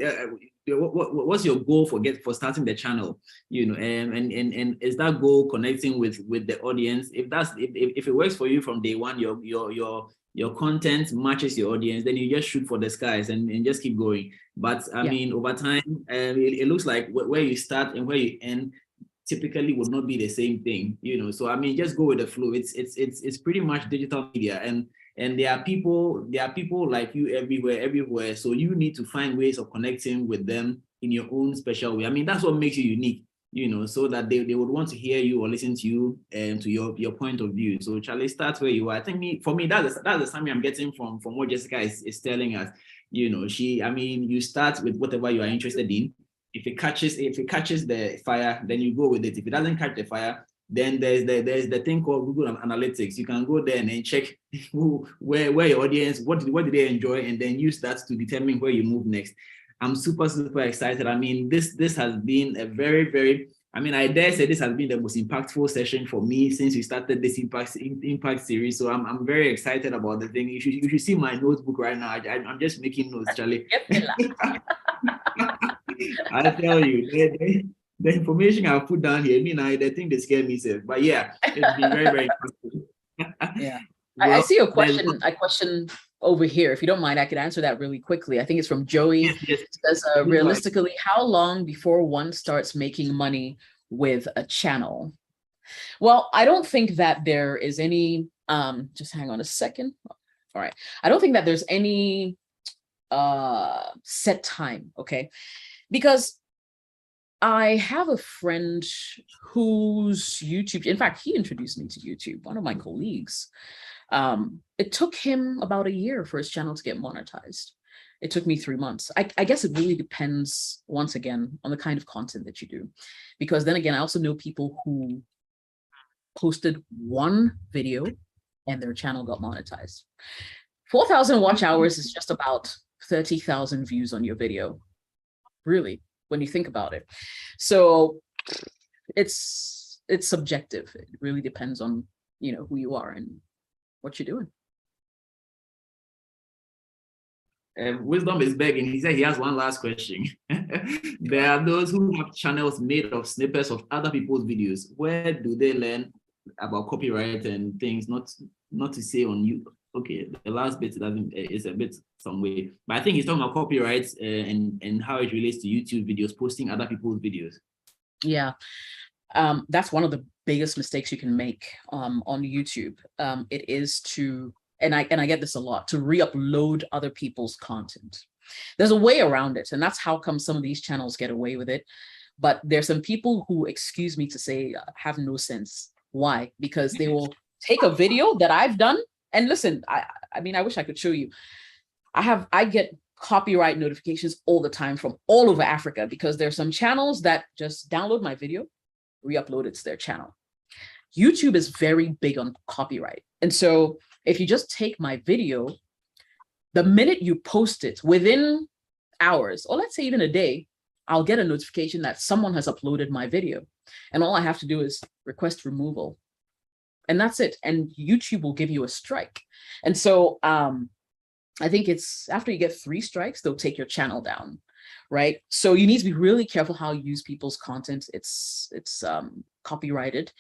what's your goal for starting the channel? You know, and is that goal connecting with the audience? If it works for you from day one, your content matches your audience, then you just shoot for the skies and just keep going. But I mean, over time, it looks like where you start and where you end typically would not be the same thing, you know. So I mean, just go with the flow. It's pretty much digital media, and there are people like you everywhere. So you need to find ways of connecting with them in your own special way. I mean, that's what makes you unique, you know, so that they would want to hear you or listen to you and to your point of view. So Charlie, start where you are. I think for me, that's the summary I'm getting from what Jessica is telling us. You know, you start with whatever you are interested in. If it catches the fire, then you go with it. If it doesn't catch the fire, then there's the thing called Google Analytics. You can go there and then check where your audience, what did they enjoy, and then use that to determine where you move next. I'm super excited. I mean, this has been a very, I mean, I dare say this has been the most impactful session for me since we started this impact series. So I'm very excited about the thing. You should see my notebook right now. I'm just making notes, Charlie. I tell you, the information I put down here, they think they scare me, sir. But yeah, it's been very interesting. Yeah. Well, I see a question over here. If you don't mind, I could answer that really quickly. I think it's from Joey. Yes. It says, realistically, how long before one starts making money with a channel? Well, I don't think that there is any, just hang on a second. All right. I don't think that there's any set time, okay? Because I have a friend whose YouTube, in fact, he introduced me to YouTube, one of my colleagues. It took him about a year for his channel to get monetized. It took me 3 months. I guess it really depends, once again, on the kind of content that you do. Because then again, I also know people who posted one video and their channel got monetized. 4,000 watch hours is just about 30,000 views on your video, really, when you think about it. So it's subjective. It really depends on, you know, who you are and what you're doing. Wisdom is begging. He said he has one last question. There are those who have channels made of snippets of other people's videos. Where do they learn about copyright and things? Not to say on you. Okay, the last bit is a bit some way, but I think he's talking about copyrights and how it relates to YouTube videos, posting other people's videos. Yeah, that's one of the biggest mistakes you can make on YouTube. It is to, and I get this a lot, to re-upload other people's content. There's a way around it, and that's how come some of these channels get away with it. But there's some people who, excuse me to say, have no sense. Why? Because they will take a video that I've done, and listen, I mean, I wish I could show you. I get copyright notifications all the time from all over Africa, because there's some channels that just download my video, re-upload it to their channel. YouTube is very big on copyright. And so if you just take my video, the minute you post it, within hours, or let's say even a day, I'll get a notification that someone has uploaded my video. And all I have to do is request removal. And that's it. And YouTube will give you a strike. And so I think it's after you get 3 strikes, they'll take your channel down, right? So you need to be really careful how you use people's content. It's copyrighted.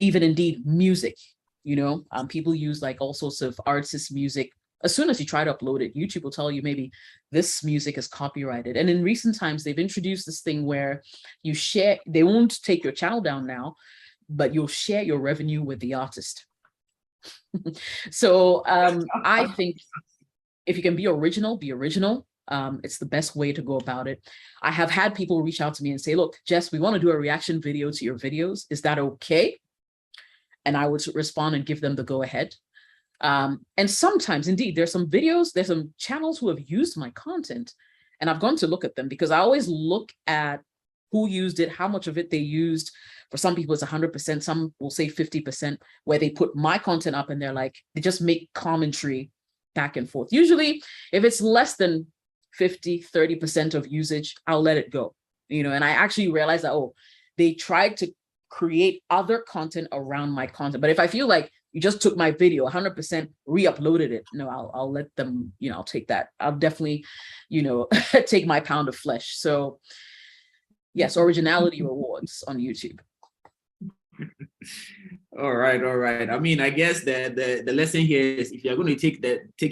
Even indeed music, you know, people use like all sorts of artists' music. As soon as you try to upload it, YouTube will tell you maybe this music is copyrighted. And in recent times, they've introduced this thing where you share, they won't take your channel down now, but you'll share your revenue with the artist. So I think if you can be original, be original. It's the best way to go about it. I have had people reach out to me and say, look, Jess, we want to do a reaction video to your videos. Is that okay? And I would respond and give them the go ahead. And sometimes, indeed, there's some videos, there's some channels who have used my content, and I've gone to look at them, because I always look at who used it, how much of it they used. For some people, it's 100%, some will say 50%, where they put my content up and they're like, they just make commentary back and forth. Usually, if it's less than 50, 30% of usage, I'll let it go. You know, and I actually realized that, oh, they tried to create other content around my content. But if I feel like you just took my video, 100% re-uploaded it, no, I'll let them, you know, I'll take that. I'll definitely, you know, take my pound of flesh. So yes, originality rewards on YouTube. All right. I mean, I guess the lesson here is, if you're going to take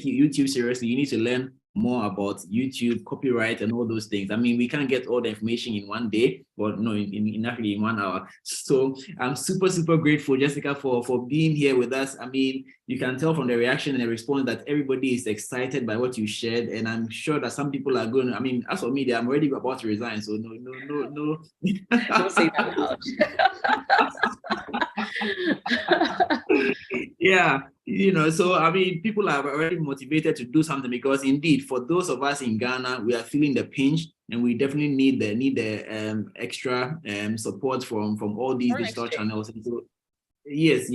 YouTube seriously, you need to learn more about YouTube, copyright, and all those things. I mean, we can't get all the information in one day, but no, in actually in 1 hour. So I'm super grateful, Jessica, for being here with us. I mean, you can tell from the reaction and the response that everybody is excited by what you shared, and I'm sure that some people are going. I mean, as for me, I'm already about to resign. So no. Don't say that loud. Yeah, you know, so I mean, people are already motivated to do something, because indeed, for those of us in Ghana, we are feeling the pinch, and we definitely need the extra support from all these digital channels. And so, yes.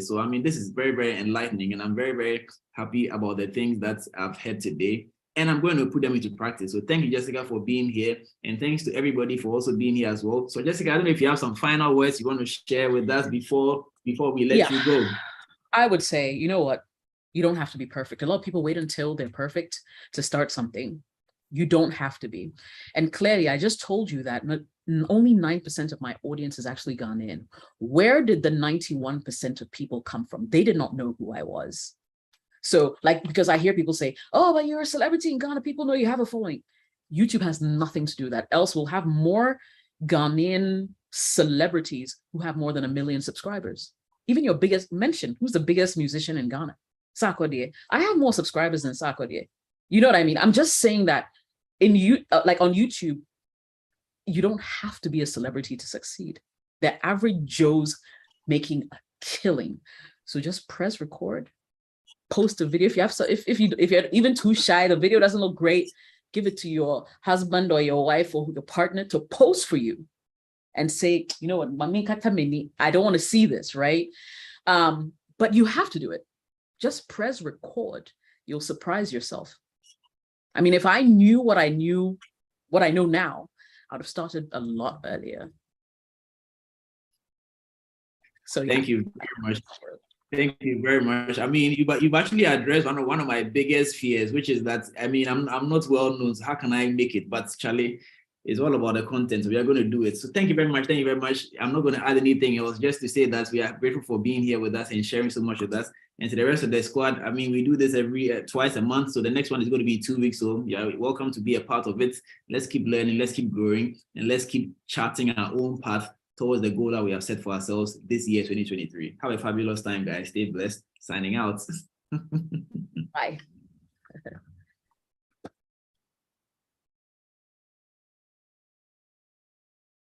So I mean, this is very enlightening, and I'm very happy about the things that I've heard today, and I'm going to put them into practice. So thank you, Jessica, for being here, and thanks to everybody for also being here as well. So Jessica, I don't know if you have some final words you want to share with us before we let you go. I would say, you know what? You don't have to be perfect. A lot of people wait until they're perfect to start something. You don't have to be. And clearly, I just told you that only 9% of my audience is actually Ghanaian. Where did the 91% of people come from? They did not know who I was. So, like, because I hear people say, oh, but you're a celebrity in Ghana, people know you have a following. YouTube has nothing to do with that. Else we'll have more Ghanaian celebrities who have more than 1 million subscribers. Even your biggest mention, who's the biggest musician in Ghana? Sarkodie. I have more subscribers than Sarkodie. You know what I mean? I'm just saying that like on YouTube, you don't have to be a celebrity to succeed. The average Joe's making a killing. So just press record, post a video. If you have, if you're even too shy, the video doesn't look great, give it to your husband or your wife or your partner to post for you and say, you know what, Mami Katamini, I don't want to see this, right? But you have to do it. Just press record. You'll surprise yourself. I mean, if I knew what I know now, I'd have started a lot earlier. So yeah. Thank you very much. Thank you very much. I mean, you've actually addressed one of my biggest fears, which is that, I mean, I'm not well known, so how can I make it? But Charlie, it's all about the content. So we are going to do it. So thank you very much. Thank you very much. I'm not going to add anything else, just to say that we are grateful for being here with us and sharing so much with us. And to the rest of the squad, I mean, we do this every twice a month. So the next one is going to be 2 weeks. So yeah, welcome to be a part of it. Let's keep learning, let's keep growing, and let's keep charting our own path towards the goal that we have set for ourselves this year, 2023. Have a fabulous time, guys. Stay blessed. Signing out. Bye.